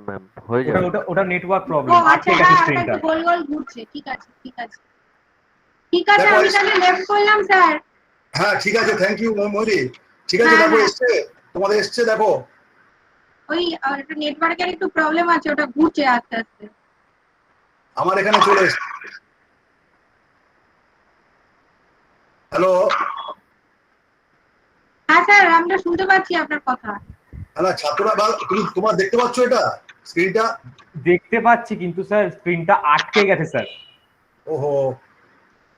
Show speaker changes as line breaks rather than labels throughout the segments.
Ma'am, হয়ে
ওটা
যাবে।
ওটা ওটা নেটওয়ার্ক
ও
প্রবলেম,
আচ্ছা,
আটকে গেছে
হ্যাঁ ওটা
স্ক্রিনটা।
একটু গোল গোল ঘুরছে। ঠিক আছে ঠিক আছে ঠিক আছে,
দেখো
আমি তাহলে লেফট করলাম স্যার।
হ্যাঁ ঠিক আছে, থ্যাংক ইউ ময়ূরী। ঠিক আছে,
হ্যাঁ
দেখো
হ্যাঁ,
এসছে, তোমাদের এসছে দেখো।
ওই একটা নেটওয়ার্কের একটু প্রবলেম আছে, ওটা ঘুরছে আস্তে আস্তে।
আমার এখানে চলে এসছে। হ্যালো।
হ্যাঁ স্যার, আমরা শুনতে পাচ্ছি আপনার কথা।
হ্যাঁ ছাত্ররা, তুমি তোমার দেখতে পাচ্ছ এটা স্ক্রিনটা?
দেখতে পাচ্ছি, কিন্তু স্যার স্ক্রিনটা আটকে গেছে স্যার।
ওহো।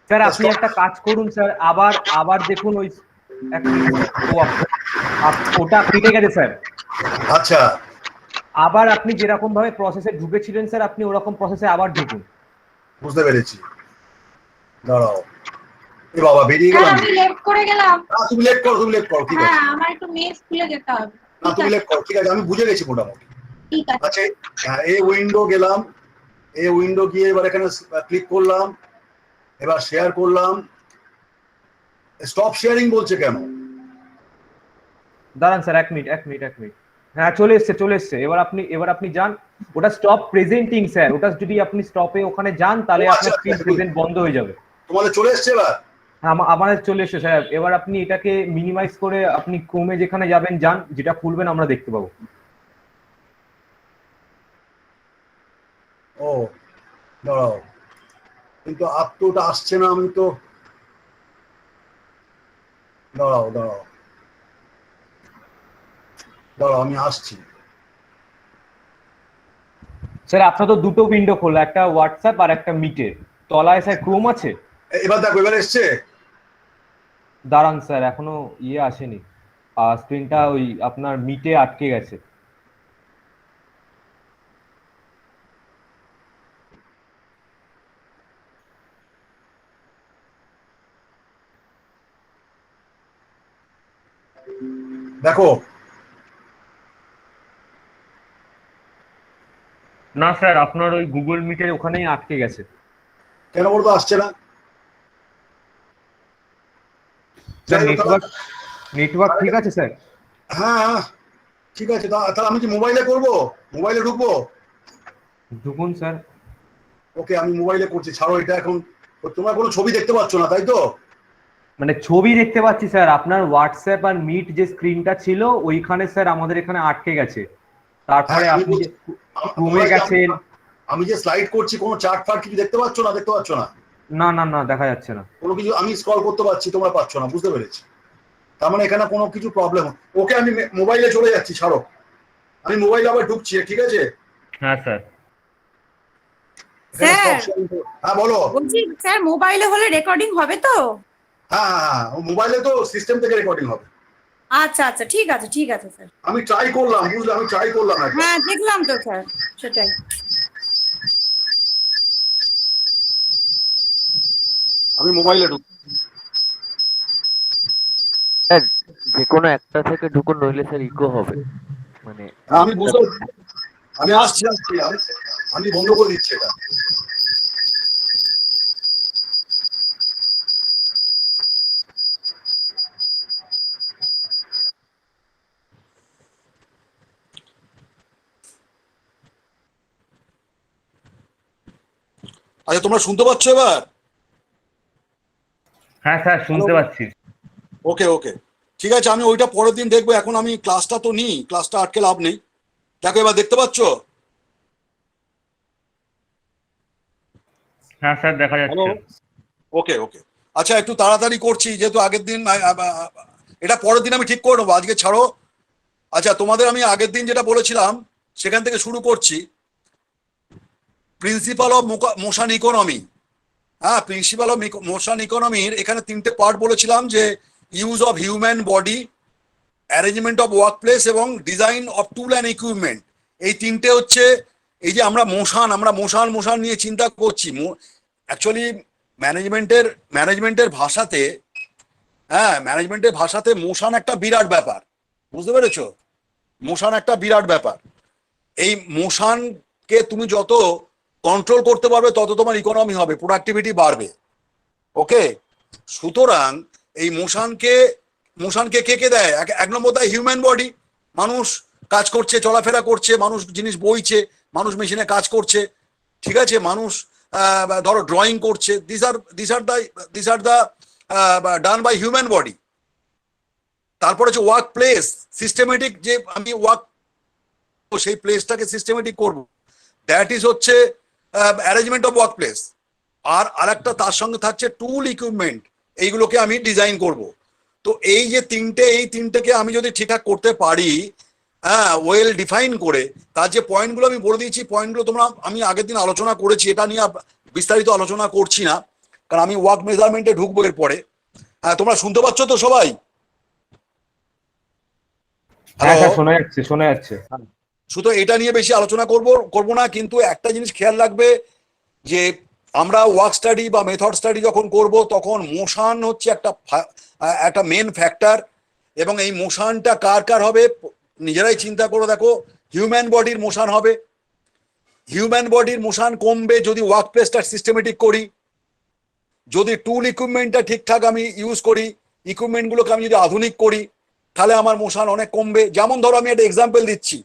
স্যার আপনি একটা কাজ করুন স্যার, আবার আবার দেখুন ওই, এক মিনিট স্যার। ওটা কেটে গেছে স্যার।
আচ্ছা।
আবার আপনি যেরকম ভাবে প্রসেসে ঢুকেছিলেন স্যার, আপনি ওরকম প্রসেসে আবার ঢুকুন।
বুঝতে পেরেছি, দাঁড়াও। এ বাবা, বেরিয়ে
স্যার
গেলাম।
আমি লেফট করে গেলাম।
তুমি লেট করো, তুমি লেট করো, ঠিক আছে।
হ্যাঁ, আমার একটু মেস খুলে যেতে হবে।
না তুমি লেট করো, ঠিক আছে, আমি বুঝে গেছি মোটামুটি।
ঠিক আছে।
আচ্ছা, এই উইন্ডো গেলাম, এই উইন্ডো গিয়ে এবার এখানে ক্লিক করলাম, এবার শেয়ার করলাম। স্টপ শেয়ারিং বলছে কেন?
দাঁড়ান স্যার, এক মিনিট এক মিনিট এক মিনিট। হ্যাঁ চলে এসছে চলে এসছে। এবার আপনি যান, ওটা স্টপ প্রেজেন্টিং স্যার। ওটা যদি আপনি স্টপে ওখানে যান, তাহলে আপনার স্ক্রিন প্রেজেন্ট বন্ধ হয়ে যাবে।
তোমাদের চলে এসছে এবার?
আমাদের চলে এসছে স্যার। এবার আপনি এটাকে মিনিমাইজ করে আপনি ক্রোমে যেখানে যাবেন যান, যেটা খুলবেন আমরা দেখতে পাবো।
ও দাঁড়াও, কিন্তু আপ তো ওটা আসছে না, আমি তো, দাঁড়াও দাঁড়াও দাঁড়াও, আমি আসছি।
স্যার আপনার তো দুটো উইন্ডো খোলা, একটা হোয়াটসঅ্যাপ আর একটা মিটের। তলায় স্যার ক্রোম আছে।
এবার দেখো, এবার এসছে।
দাঁড়ান স্যার, এখনো আসেনি। স্ক্রিনটা ওই আপনার মিটে আটকে গেছে।
দেখো।
না স্যার, আপনার ওই গুগল মিটের ওখানেই আটকে গেছে।
কেন বলতো আসছে না?
স্যার নেটওয়ার্ক নেটওয়ার্ক ঠিক আছে স্যার?
হ্যাঁ ঠিক আছে, তাহলে আমি কি মোবাইলে করবো? মোবাইলে ঢুকবো?
ঢুকুন স্যার।
ওকে, আমি মোবাইলে করছি, ছাড়ো এটা এখন। তোমরা কোনো ছবি দেখতে পাচ্ছ না তাই তো?
মানে ছবি দেখতে পাচ্ছি স্যার, আপনার হোয়াটসঅ্যাপ আর মিট যে স্ক্রিনটা ছিল ওইখানে স্যার আমাদের এখানে আটকে গেছে। তারপরে
হ্যাঁ,
আপনি যে ক্রোমে গেছেন।
আমি যে স্লাইড করছি, কোনো চার্ট ফার্ট কিছু দেখতে পাচ্ছ না? দেখতে পাচ্ছ না?
না না না, দেখা যাচ্ছে না
কোনো কিছু আমি স্ক্রল করতে পারছি, তোমরা পাচ্ছ না, বুঝতে পেরেছি। তার মানে এখানে কোনো কিছু প্রবলেম। ওকে, আমি মোবাইলে চলে যাচ্ছি, ছাড়ো। আমি মোবাইলে আবার ঢুকছি, ঠিক আছে?
হ্যাঁ স্যার।
স্যার
হ্যাঁ বলো।
বলছি স্যার, মোবাইলে হলে রেকর্ডিং হবে তো?
হ্যাঁ হ্যাঁ, মোবাইলে তো সিস্টেম থেকে রেকর্ডিং হবে।
আচ্ছা আচ্ছা, ঠিক আছে ঠিক আছে স্যার।
আমি ট্রাই করলাম, বুঝলে, আমি ট্রাই করলাম একবার।
হ্যাঁ দেখলাম তো স্যার, সেটাই।
আমি মোবাইলে ঢুকছি।
স্যার যে কোনো একটা থেকে ঢুকুন, নইলে স্যার ইকো হবে। মানে
আমি বুঝতে, আমি আসছি আসছি, আমি বন্ধ করে দিচ্ছি এটা। আচ্ছা, তোমরা শুনতে পাচ্ছ এবার?
হ্যাঁ স্যার, শুনতে পাচ্ছি।
ওকে ওকে, ঠিক আছে, আমি ওইটা পরের দিন দেখবো। এখন আমি ক্লাসটা তো নিই, ক্লাসটা আটকে লাভ নেই। দেখো এবার দেখতে পাচ্ছ?
হ্যাঁ স্যার, দেখা যাচ্ছে।
ওকে ওকে। আচ্ছা, একটু তাড়াতাড়ি করছি, যেহেতু আগের দিন এটা পরের দিন আমি ঠিক করে নেবো, আজকে ছাড়ো। আচ্ছা, তোমাদের আমি আগের দিন যেটা বলেছিলাম সেখান থেকে শুরু করছি। Principle of motion economy. হ্যাঁ, প্রিন্সিপাল অফ মোশন ইকোনমির এখানে তিনটে পার্ট বলেছিলাম, যে use of human body, arrangement of work place এবং design of tool and equipment. এই তিনটে হচ্ছে, এই যে আমরা মোশন নিয়ে চিন্তা করছি। অ্যাকচুয়ালি ম্যানেজমেন্টের ভাষাতে, হ্যাঁ, ম্যানেজমেন্টের ভাষাতে মোশন একটা বিরাট ব্যাপার, বুঝতে পেরেছো? মোশন একটা বিরাট ব্যাপার। এই মোশনকে তুমি যত কন্ট্রোল করতে পারবে, তত তোমার ইকোনমি হবে, প্রোডাক্টিভিটি বাড়বে। ওকে, সুতরাং এই মোশনকে কে কে দেয়? এক নম্বর দেয় হিউম্যান বডি। মানুষ কাজ করছে, চলাফেরা করছে, মানুষ জিনিস বইছে, মানুষ মেশিনে কাজ করছে, ঠিক আছে, মানুষ ধরো ড্রয়িং করছে, this are the done by human body. তারপরে হচ্ছে ওয়ার্ক প্লেস, সিস্টেমেটিক, যে আমি ওয়ার্ক সেই প্লেসটাকে সিস্টেমেটিক করব, দ্যাট ইজ হচ্ছে অ্যারেঞ্জমেন্ট অফ ওয়ার্ক প্লেস। আর আরেকটা তার সঙ্গে থাকছে টুল ইকুইপমেন্ট, এইগুলোকে আমি ডিজাইন করব। তো এই যে এই তিনটেকে আমি যদি ঠিকঠাক করতে পারি, হ্যাঁ, ওয়েল ডিফাইন করে, তার যে পয়েন্টগুলো আমি বলে দিয়েছি, পয়েন্টগুলো আমি আগের দিন আলোচনা করেছি, এটা নিয়ে বিস্তারিত আলোচনা করছি না, কারণ আমি ওয়ার্ক মেজারমেন্টে ঢুকবো এর পরে। হ্যাঁ, তোমরা শুনতে পাচ্ছ তো সবাই?
হ্যাঁ স্যার, শোনা যাচ্ছে।
শুধু এটা নিয়ে বেশি আলোচনা করব না, কিন্তু একটা জিনিস খেয়াল রাখবে যে আমরা ওয়ার্ক স্টাডি বা মেথড স্টাডি যখন করব, তখন মোশন হচ্ছে একটা মেন ফ্যাক্টর। এবং এই মোশনটা কার হবে নিজেরাই চিন্তা করে দেখো। হিউম্যান বডির মোশন হবে, হিউম্যান বডির মোশন কমবে যদি ওয়ার্ক প্লেসটা সিস্টেমেটিক করি, যদি টুল ইকুইপমেন্টটা ঠিকঠাক আমি ইউজ করি, ইকুইপমেন্টগুলোকে আমি যদি আধুনিক করি, তাহলে আমার মোশন অনেক কমবে। যেমন ধরো আমি একটা এক্সাম্পল দিচ্ছি,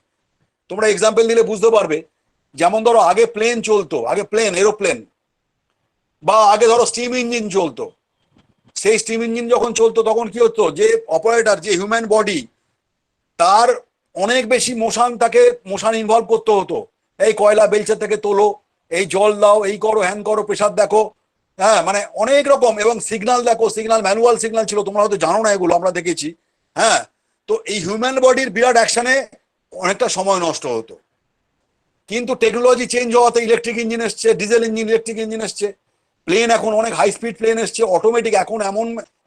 তোমরা এক্সাম্পল দিলে বুঝতে পারবে। যেমন ধরো আগে প্লেন চলতো, আগে এরোপ্লেন, বা আগে ধরো স্টিম ইঞ্জিন চলতো। সেই স্টিম ইঞ্জিন যখন চলতো তখন কি হতো, যে অপারেটর, যে হিউম্যান বডি, তার অনেক বেশি তাকে মোশন ইনভলভ করতে হতো। এই কয়লা বেলচা থেকে তোলো, এই জল দাও, এই করো, হ্যান করো, প্রেশার দেখো, হ্যাঁ, মানে অনেক রকম। এবং সিগন্যাল দেখো, ম্যানুয়াল সিগন্যাল ছিল, তোমরা হয়তো জানো না এগুলো, আমরা দেখেছি। হ্যাঁ, তো এই হিউম্যান বডির বিরাট অ্যাকশনে অনেকটা সময় নষ্ট হতো। কিন্তু টেকনোলজি চেঞ্জ হওয়াতে ইলেকট্রিক ইঞ্জিন এসছে, ডিজেল ইঞ্জিন, ইলেকট্রিক ইঞ্জিন এসছে, প্লেন এখন অনেক হাই স্পিড প্লেন এসছে, অটোমেটিক। এখন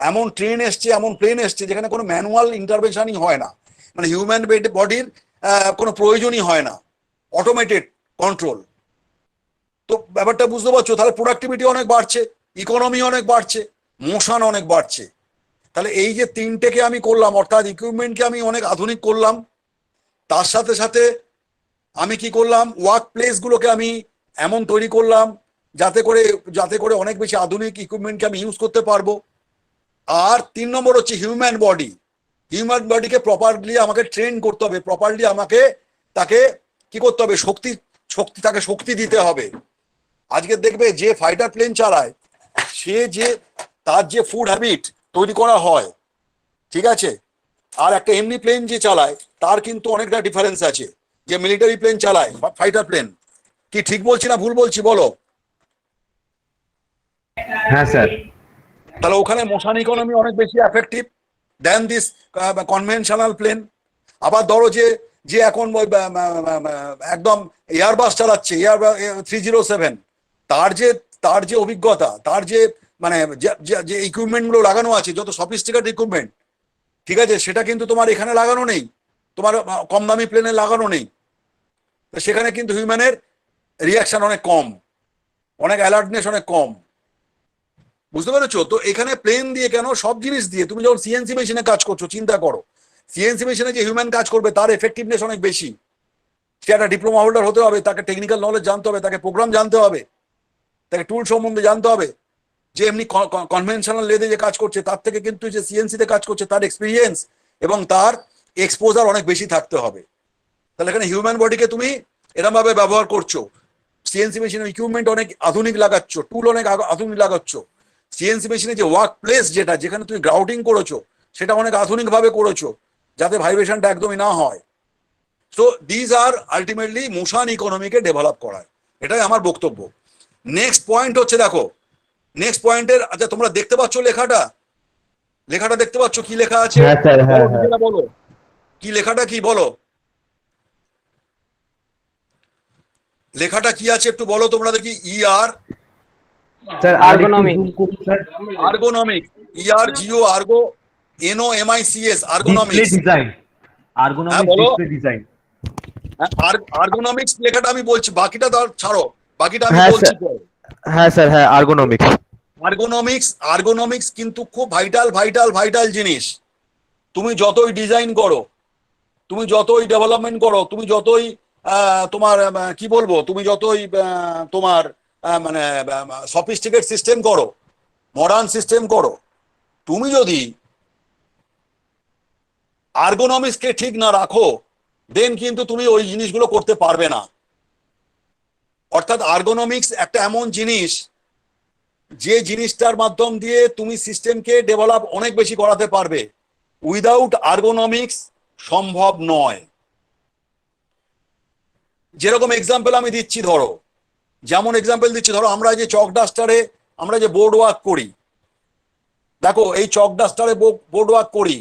এমন ট্রেন এসছে, এমন প্লেন এসছে যেখানে কোনো ম্যানুয়াল ইন্টারভেনশনই হয় না, মানে হিউম্যান বডির কোনো প্রয়োজনই হয় না, অটোমেটেড কন্ট্রোল। তো ব্যাপারটা বুঝতে পারছো? তাহলে প্রোডাক্টিভিটি অনেক বাড়ছে, ইকোনমি অনেক বাড়ছে, মোশন অনেক বাড়ছে। তাহলে এই যে তিনটেকে আমি করলাম, অর্থাৎ ইকুইপমেন্টকে আমি অনেক আধুনিক করলাম, তার সাথে সাথে আমি কি করলাম, ওয়ার্ক প্লেসগুলোকে আমি এমন তৈরি করলাম যাতে করে অনেক বেশি আধুনিক ইকুইপমেন্টকে আমি ইউজ করতে পারবো। আর 3 নম্বর হচ্ছে হিউম্যান বডিকে প্রপারলি আমাকে ট্রেন করতে হবে, প্রপারলি আমাকে তাকে কি করতে হবে, তাকে শক্তি দিতে হবে। আজকে দেখবে যে ফাইটার প্লেন চালায়, তার যে ফুড হ্যাবিট তৈরি করা হয়, ঠিক আছে, আর একটা এমনি প্লেন যে চালায় তার কিন্তু অনেকটা ডিফারেন্স আছে। যে মিলিটারি প্লেন চালায়, ফাইটার প্লেন, কি ঠিক বলছি না ভুল বলছি বলো?
হ্যাঁ স্যার।
তাহলে ওখানে মোশন ইকোনমি অনেক বেশি effective than this conventional plane. আবার ধরো যে এখন একদম এয়ারবাস চালাচ্ছে, 307, তার যে অভিজ্ঞতা, তার যে মানে যে ইকুইপমেন্ট গুলো লাগানো আছে, যত সফিস্টিকেটেড ইকুইপমেন্ট, ঠিক আছে, সেটা কিন্তু তোমার এখানে লাগানো নেই, তোমার কম দামি প্লেনে লাগানো নেই। তো সেখানে কিন্তু হিউম্যানের রিয়াকশন অনেক কম, অনেক অ্যালার্টনেস অনেক কম, বুঝতে পেরেছো? তো এখানে প্লেন দিয়ে কেন, সব জিনিস দিয়ে। তুমি যখন সিএনসি মেশিনে কাজ করছো, চিন্তা করো, সিএনসি মেশিনে যে হিউম্যান কাজ করবে তার এফেক্টিভনেস অনেক বেশি। সে একটা ডিপ্লোমা হোল্ডার হতে হবে, তাকে টেকনিক্যাল নলেজ জানতে হবে, তাকে প্রোগ্রাম জানতে হবে, তাকে টুল সম্বন্ধে জানতে হবে। যে এমনি কনভেনশনাল লেদে যে কাজ করছে তার থেকে কিন্তু যে সিএনসি তে কাজ করছে তার এক্সপিরিয়েন্স এবং তার এক্সপোজার অনেক বেশি থাকতে হবে। তাহলে এখানে হিউম্যান বডিকে তুমি এরকম ভাবে ব্যবহার করছো, সিএনসি মেশিনের ইকুইপমেন্ট অনেক আধুনিক লাগাচ্ছ, টুল অনেক আধুনিক লাগাচ্ছ, সিএনসি মেশিনে যে ওয়ার্ক প্লেস যেখানে তুমি গ্রাউটিং করেছো সেটা অনেক আধুনিক ভাবে করেছো, যাতে ভাইব্রেশনটা একদমই না হয়। So these are ultimately motion ইকোনমিকে ডেভেলপ করায়, এটাই আমার বক্তব্য। নেক্সট পয়েন্ট হচ্ছে, দেখো নেক্সট পয়েন্টের, আচ্ছা তোমরা দেখতে পাচ্ছ লেখাটা দেখতে পাচ্ছ? কি লেখা আছে বলো, কি লেখাটা কি বলো, লেখাটা কি আছে একটু বলো তোমরা দেখি। E R
sir ergonomic, ERGO ergo
NOMICS ergonomics
design, ergonomic display design.
Ergonomics লেখাটা আমি বলছি, বাকিটা তো ছাড়ো, বাকিটা আমি বলছি।
হ্যাঁ স্যার, হ্যাঁ আর্গোনমিক্স।
আর্গোনমিক্স কিন্তু খুব ভাইটাল জিনিস। তুমি যতই ডিজাইন করো, তুমি যতই ডেভেলপমেন্ট করো, তুমি যতই তোমার কি বলবো, তুমি যতই তোমার মানে সফিস্টিকেট সিস্টেম করো, মডার্ন সিস্টেম করো, তুমি যদি আর্গোনমিক্সকে ঠিক না রাখো, দেন কিন্তু তুমি ওই জিনিসগুলো করতে পারবে না। অর্থাৎ আর্গোনমিক্স একটা এমন জিনিস যে জিনিসটার মাধ্যম দিয়ে তুমি সিস্টেমকে ডেভেলপ অনেক বেশি করাতে পারবে। উইদাউট আর্গোনমিক্স সম্ভব নয়। যেরকম এক্সাম্পল আমি দিচ্ছি, ধরো যেমন এক্সাম্পল দিচ্ছি, ধরো আমরা যে চক ডাস্টারে আমরা যে বোর্ড ওয়ার্ক করি, দেখো এই চক ডাস্টারে বোর্ড ওয়ার্ক করি,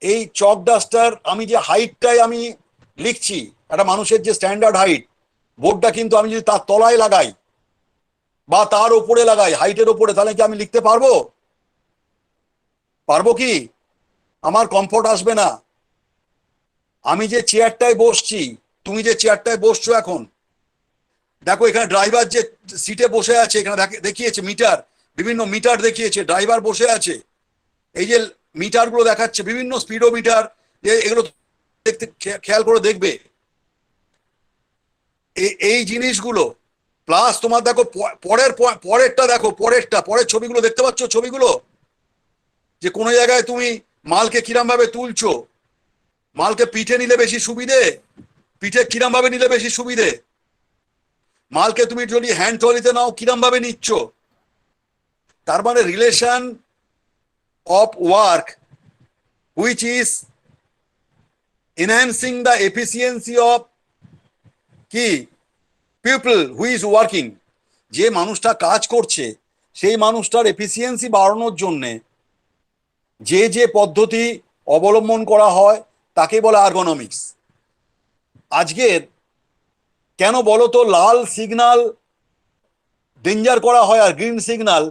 এই চক ডাস্টার আমি যে হাইটটাই আমি লিখছি, একটা মানুষের যে স্ট্যান্ডার্ড হাইট, বোর্ডটা কিন্তু আমি যদি তার তলায় লাগাই বা তার উপরে লাগাই, হাইটের উপরে, তাহলে কি আমি লিখতে পারবো? পারবো কি? আমার কমফোর্ট আসবে না। আমি যে চেয়ারটায় বসছি, তুমি যে চেয়ারটায় বসছো এখন, দেখো এখানে ড্রাইভার যে সিটে বসে আছে, এখানে দেখিয়েছে মিটার, বিভিন্ন মিটার দেখিয়েছে, ড্রাইভার বসে আছে, এই যে মিটারগুলো দেখাচ্ছে, বিভিন্ন স্পিডোমিটার, এগুলো দেখতে খেয়াল করে দেখবে এই জিনিসগুলো। প্লাস তোমার দেখো পরেরটা দেখো, পরের ছবিগুলো দেখতে পাচ্ছ, ছবিগুলো যে কোনো জায়গায় তুমি মালকে কিরম ভাবে তুলছো, মালকে পিঠে নিলে বেশি সুবিধে, পিঠে কিরম ভাবে নিলে বেশি সুবিধে, মালকে তুমি যদি হ্যান্ড ট্রলিতে নাও কিরম ভাবে নিচ্ছ। তার মানে relation of work which is enhancing the efficiency of কি পিপল হু ইজ ওয়ার্কিং। যে মানুষটা কাজ করছে সেই মানুষটার এফিসিয়েন্সি বাড়ানোর জন্যে যে যে পদ্ধতি অবলম্বন করা হয় তাকে বলে আর্গোনমিক্স। আজকের কেন বলো তো লাল সিগন্যাল ডেঞ্জার করা হয় আর গ্রিন সিগন্যাল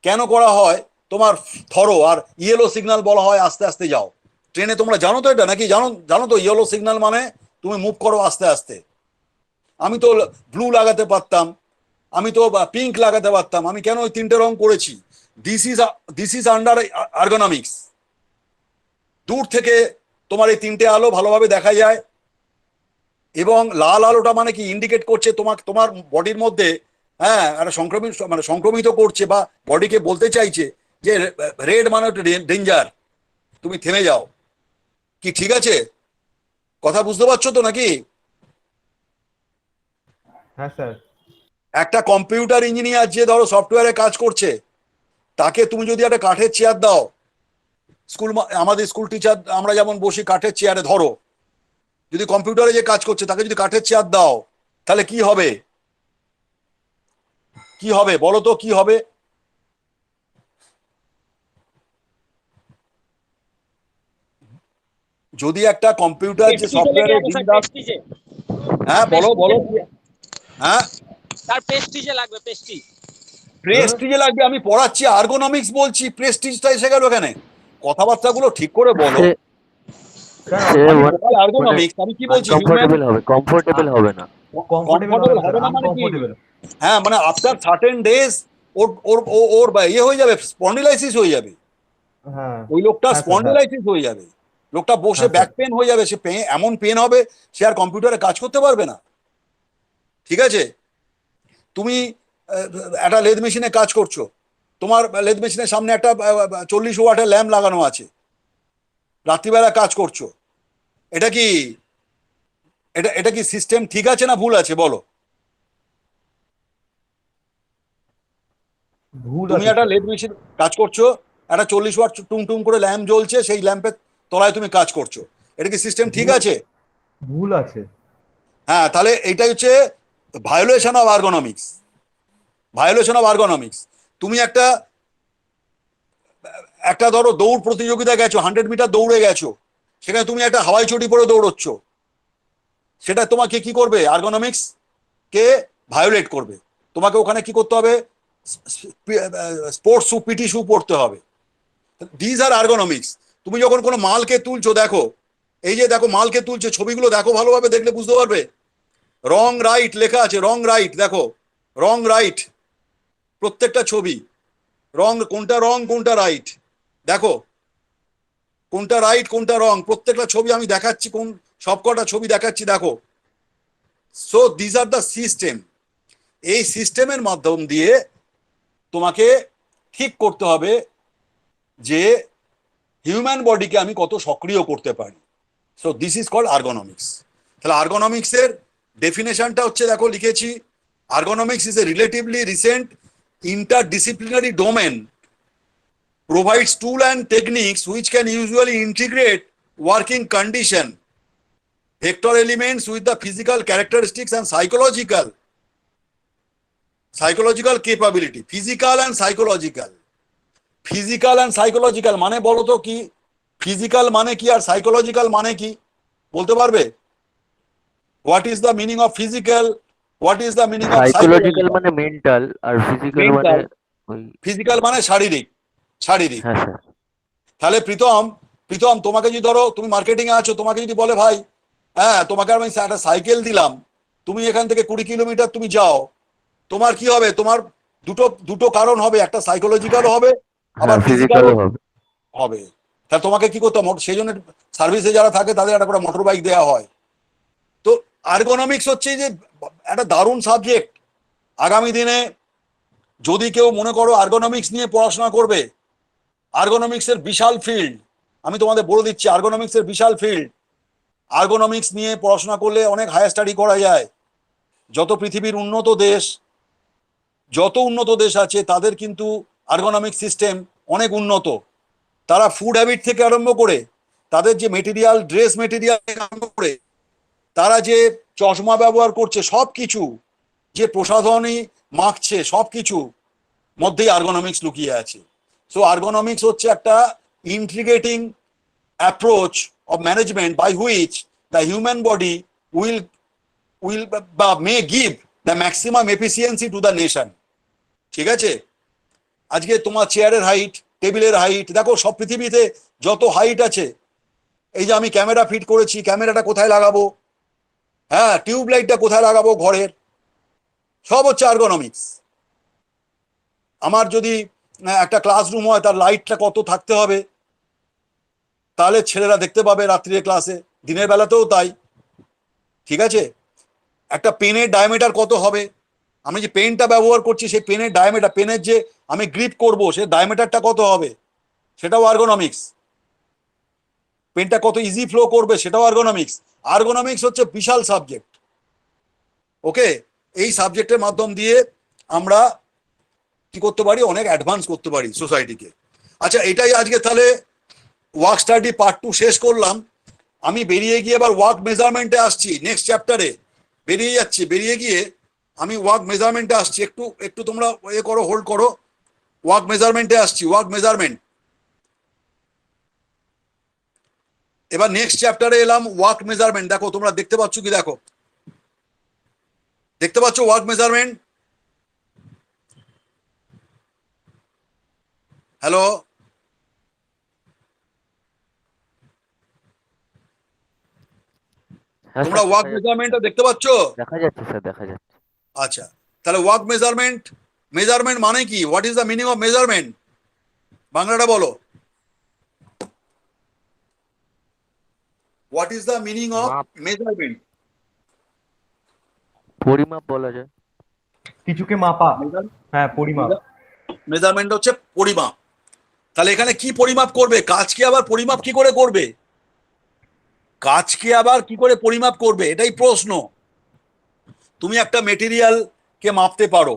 কেন করা হয় তোমার থরো, আর ইয়েলো সিগন্যাল বলা হয় আস্তে আস্তে যাও? ট্রেনে তোমরা জানো তো এটা নাকি? জানো জানো তো ইয়েলো সিগন্যাল মানে তুমি মুভ করো আস্তে আস্তে। আমি তো ব্লু লাগাতে পারতাম, আমি তো পিঙ্ক লাগাতে পারতাম, আমি কেন ওই তিনটে রং করেছি? This is under ergonomics. দূর থেকে তোমার এই তিনটে আলো ভালোভাবে দেখা যায়, এবং লাল আলোটা মানে কি ইন্ডিকেট করছে তোমার বডির মধ্যে, হ্যাঁ, একটা সংক্রমিত করছে বা বডিকে বলতে চাইছে যে রেড মানে একটা ডেঞ্জার, তুমি থেমে যাও। কি ঠিক আছে? কথা বুঝতে পারছো তো নাকি?
হ্যাঁ স্যার।
একটা কম্পিউটার ইঞ্জিনিয়ার যে ধরো সফটওয়্যারে কাজ করছে, তাকে তুমি যদি একটা কাঠের চেয়ার দাও, আমাদের স্কুল টিচার আমরা যেমন বসি কাঠের চেয়ারে, ধরো যদি কম্পিউটারে যে কাজ করছে তাকে যদি কাঠের চেয়ার দাও, তাহলে কি হবে? কি হবে বলো তো, কি হবে? যদি একটা কম্পিউটার যে সফটওয়্যারে, হ্যাঁ বলো বলো, হ্যাঁ
তার প্রেস্টিজে লাগবে,
প্রেস্টিজে লাগবে। আমি পড়াচ্ছি আর্গোনমিক্স বলছি, প্রেস্টিজটা এসে গেল এখানে? কথাবার্তাগুলো ঠিক করে বলো। আর্গোনমিক্স আমি কি বলছি?
কমফোর্টেবল হবে, কমফোর্টেবল হবে না।
কমফোর্টেবল
হবে না মানে কি?
আনকমফোর্টেবল।
হ্যাঁ, মানে আফটার সার্টেন ডেজ ওর ওর ওর ইয়ে হয়ে যাবে, স্পন্ডিলাইসিস হয়ে যাবে।
হ্যাঁ,
ওই লোকটা
হ্যাঁ, স্যার,
স্পন্ডিলাইসিস হয়ে যাবে, লোকটা বসে
হ্যাঁ,
ব্যাক পেন হয়ে যাবে, সে এমন পেন হবে সে আর কম্পিউটারে কাজ করতে পারবে না। ঠিক আছে? তুমি একটা লেদ মেশিনে কাজ করছো, তোমার লেদ মেশিনের সামনে একটা 40 ওয়াটের ল্যাম্প লাগানো আছে, রাত্রিবেলা কাজ করছো, এটা কি এটা কি সিস্টেম ঠিক আছে না ভুল আছে বলো?
ভুল
তুমি
আছে
একটা
স্যার।
লেদ মেশিন কাজ করছো, একটা 40 ওয়াট টুম করে ল্যাম্প জ্বলছে, সেই ল্যাম্পের তলায় তুমি কাজ করছো, এটা কি সিস্টেম ঠিক আছে?
ভুল আছে।
হ্যাঁ, তাহলে এইটাই হচ্ছে violation of ergonomics. Violation of ergonomics. তুমি একটা একটা ধরো দৌড় প্রতিযোগিতা গেছো, 100 মিটার দৌড়ে গেছো, সেখানে তুমি একটা হাওয়াই চটি পরে দৌড়চ্ছ, সেটা তোমাকে কি করবে? আর্গোনমিক্স কে ভায়োলেট করবে। তোমাকে ওখানে কি করতে হবে? স্পোর্টস শু, পিটি শু পড়তে হবে। These are ergonomics. তুমি যখন কোনো মালকে তুলছো, দেখো এই যে দেখো মালকে তুলছে, ছবিগুলো দেখো ভালোভাবে, দেখলে বুঝতে পারবে রং রাইট লেখা আছে, রং রাইট, দেখো রং রাইট, প্রত্যেকটা ছবি রং, কোনটা রং কোনটা রাইট, দেখো কোনটা রাইট কোনটা রং, প্রত্যেকটা ছবি আমি দেখাচ্ছি, কোন সবকটা ছবি দেখাচ্ছি, দেখো। So these are the system. এই সিস্টেমের মাধ্যম দিয়ে তোমাকে ঠিক করতে হবে যে হিউম্যান বডিকে আমি কত সক্রিয় করতে পারি। So this is called ergonomics. তাহলে আর্গোনমিক্সের ডেফিনেশনটা হচ্ছে, দেখো লিখেছি, ergonomics is a relatively recent interdisciplinary domain, provides tool and techniques which can usually integrate working condition, vector elements with the physical characteristics and psychological capability. Physical and psychological মানে বলো তো কি? ফিজিক্যাল মানে কি আর সাইকোলজিক্যাল মানে কি বলতে পারবে? What is the meaning of physical, what is the meaning of
psychological মানে মেন্টাল, আর ফিজিক্যাল মানে
Mental.
ওই।
ফিজিক্যাল মানে শারীরিক।
হ্যাঁ স্যার।
তাহলে প্রীতম তোমাকে যদি ধরো তুমি মার্কেটিং এ আছো, তোমাকে যদি বলে ভাই হ্যাঁ তোমাকে আমি একটা সাইকেল দিলাম, তুমি এখান থেকে 20 কিলোমিটার তুমি যাও, তোমার কি হবে? তোমার দুটো কারণ হবে, একটা সাইকোলজিক্যাল হবে, আবার
হ্যাঁ
ফিজিক্যাল
ফিজিক্যালও হবে।
হবে। তাহলে তোমাকে কি করতে হবে? সেই জন্য সার্ভিসে যারা থাকে তাদের একটা করে মোটর বাইক দেওয়া হয়। তো আর্গোনমিক্স হচ্ছে যে একটা দারুণ সাবজেক্ট। আগামী দিনে যদি কেউ মনে করো আর্গোনমিক্স নিয়ে পড়াশোনা করবে, আর্গোনমিক্সের বিশাল ফিল্ড, আমি তোমাদের বলে দিচ্ছি আর্গোনমিক্সের বিশাল ফিল্ড। আর্গোনমিক্স নিয়ে পড়াশোনা করলে অনেক হায়ার স্টাডি করা যায়। যত পৃথিবীর যত উন্নত দেশ আছে তাদের কিন্তু আর্গোনমিক সিস্টেম অনেক উন্নত। তারা ফুড হ্যাবিট থেকে আরম্ভ করে, তাদের যে মেটেরিয়াল, ড্রেস মেটেরিয়াল থেকে আরম্ভ করে, তারা যে চশমা ব্যবহার করছে, সব কিছু যে প্রসাধনী মাখছে, সব কিছু মধ্যেই আর্গোনমিক্স লুকিয়ে আছে। সো আর্গোনমিক্স হচ্ছে একটা integrating approach of management by which the human body will বা may give the maximum efficiency to the nation. ঠিক আছে? আজকে তোমার চেয়ারের হাইট, টেবিলের হাইট, দেখো সব পৃথিবীতে যত হাইট আছে, এই যে আমি ক্যামেরা ফিট করেছি, ক্যামেরাটা কোথায় লাগাবো, হ্যাঁ টিউব লাইটটা কোথায় লাগাবো ঘরের, সব হচ্ছে আর্গোনমিক্স। আমার যদি একটা ক্লাসরুম হয়, তার লাইটটা কত থাকতে হবে, তাহলে ছেলেরা দেখতে পাবে রাত্রিরে ক্লাসে, দিনের বেলাতেও তাই। ঠিক আছে? একটা পেনের ডায়ামিটার কত হবে, আমি যে পেনটা ব্যবহার করছি সেই পেনের ডায়ামিটার, পেনের যে আমি গ্রিপ করব সেই ডায়ামিটারটা কত হবে, সেটাও আর্গোনমিক্স। পেনটা কত ইজি ফ্লো করবে, সেটাও আর্গোনমিক্স। আর্গোনমিক্স হচ্ছে বিশাল সাবজেক্ট। ওকে, এই সাবজেক্টের মাধ্যম দিয়ে আমরা কি করতে পারি? অনেক অ্যাডভান্স করতে পারি সোসাইটিকে। আচ্ছা, এটাই আজকে তাহলে ওয়ার্ক স্টাডি পার্ট 2 শেষ করলাম। আমি বেরিয়ে গিয়ে এবার ওয়ার্ক মেজারমেন্টে আসছি, নেক্সট চ্যাপ্টারে বেরিয়ে যাচ্ছি। বেরিয়ে গিয়ে আমি ওয়ার্ক মেজারমেন্টে আসছি, একটু তোমরা করো, হোল্ড করো। ওয়ার্ক মেজারমেন্টে আসছি, ওয়ার্ক মেজারমেন্ট। এবার নেক্সট চ্যাপ্টারে এলাম, ওয়ার্ক মেজারমেন্ট। দেখো তোমরা দেখতে পাচ্ছ কি? দেখো, দেখতে পাচ্ছ ওয়ার্ক মেজারমেন্ট? হ্যালো,
হ্যাঁ
তোমরা
স্যার
ওয়ার্ক মেজারমেন্টটা দেখতে পাচ্ছ?
দেখা যাচ্ছে স্যার, দেখা যাচ্ছে।
আচ্ছা, তাহলে ওয়ার্ক মেজারমেন্ট, মেজারমেন্ট মানে কি? What is the meaning of measurement? বাংলাটা বলো। What is the meaning of
মাপ।
মেজারমেন্ট?
পরিমাপ বলা যায়।
কিছুকে মাপা। হ্যাঁ, পরিমাপ।
মেজারমেন্ট হচ্ছে পরিমাপ। তাহলে এখানে কি পরিমাপ করবে? কাজকে আবার পরিমাপ কি করে করবে? কাজকে আবার কি করে পরিমাপ করবে, এটাই প্রশ্ন। তুমি একটা মেটেরিয়াল কে মাপতে পারো,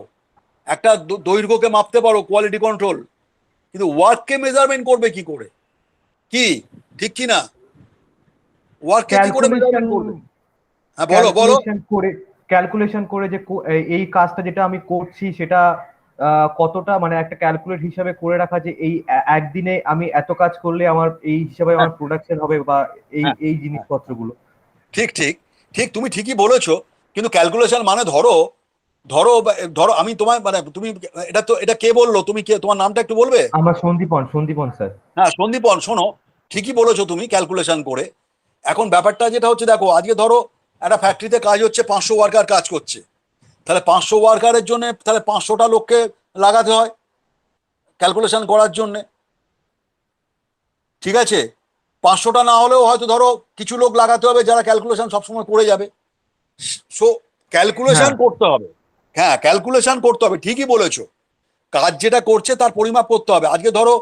একটা দৈর্ঘ্যকে মাপতে পারো, কোয়ালিটি কন্ট্রোল, কিন্তু ওয়ার্ককে মেজারমেন্ট করবে কি করে? কি ঠিক কি না? ওয়ার্ককে কি করে মেজারমেন্ট করবে? হ্যাঁ বলো বলো।
ক্যালকুলেশন করে যে এই কাজটা যেটা আমি করছি সেটা কতটা, মানে একটা ক্যালকুলেট হিসাবে করে রাখা যে এই একদিনে আমি এত কাজ করলে আমার এই হিসাবে আমার প্রোডাকশন হবে, বা এই জিনিসপত্রগুলো।
ঠিক ঠিক ঠিক, তুমি ঠিকই বলেছো। কিন্তু ক্যালকুলেশন মানে ধরো ধরো ধরো আমি তোমার মানে তুমি এটা কে বললো? তুমি কে? তোমার নামটা একটু বলবে?
আমার সন্দীপন স্যার।
হ্যাঁ সন্দীপন, শোনো, ঠিকই বলেছো তুমি, ক্যালকুলেশন করে। এখন ব্যাপারটা যেটা হচ্ছে, দেখো আজকে ধরো একটা ফ্যাক্টরিতে কাজ হচ্ছে, 500 ওয়ার্কার কাজ করছে। তাহলে 500 ওয়ার্কারের জন্য তাহলে 500টা লোককে লাগাতে হয় ক্যালকুলেশন করার জন্যে। ঠিক আছে? 500টা না হলেও হয়তো ধরো কিছু লোক লাগাতে হবে যারা ক্যালকুলেশন সবসময় করে যাবে। সো ক্যালকুলেশন করতে হবে। হ্যাঁ ক্যালকুলেশন করতে হবে, ঠিকই বলেছো। কাজ যেটা করছে তার পরিমাপ করতে হবে। আজকে ধরো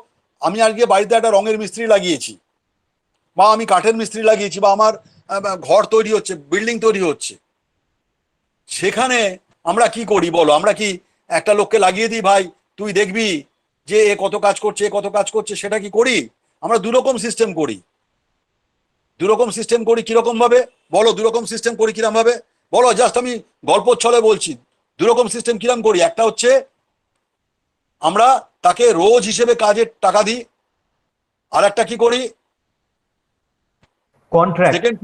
আমি আজকে বাড়িতে একটা রঙের মিস্ত্রি লাগিয়েছি, বা আমি কাঠের মিস্ত্রি লাগিয়েছি, বা আমার ঘর তৈরি হচ্ছে, বিল্ডিং তৈরি হচ্ছে, সেখানে আমরা কি করি বলো? আমরা কি একটা লোককে লাগিয়ে দিই, ভাই তুই দেখবি যে এ কত কাজ করছে, এ কত কাজ করছে, সেটা কি করি? আমরা দুরকম সিস্টেম করি। দুরকম সিস্টেম করি কিরকম ভাবে বলো? দুরকম সিস্টেম করি কিরকম ভাবে বলো? জাস্ট আমি গল্প ছলে বলছি। দুরকম সিস্টেম কিরকম করি? একটা হচ্ছে আমরা তাকে রোজ হিসেবে কাজের টাকা দিই, আর একটা কি করি,
কন্ট্রাক্ট।
সেকেন্ড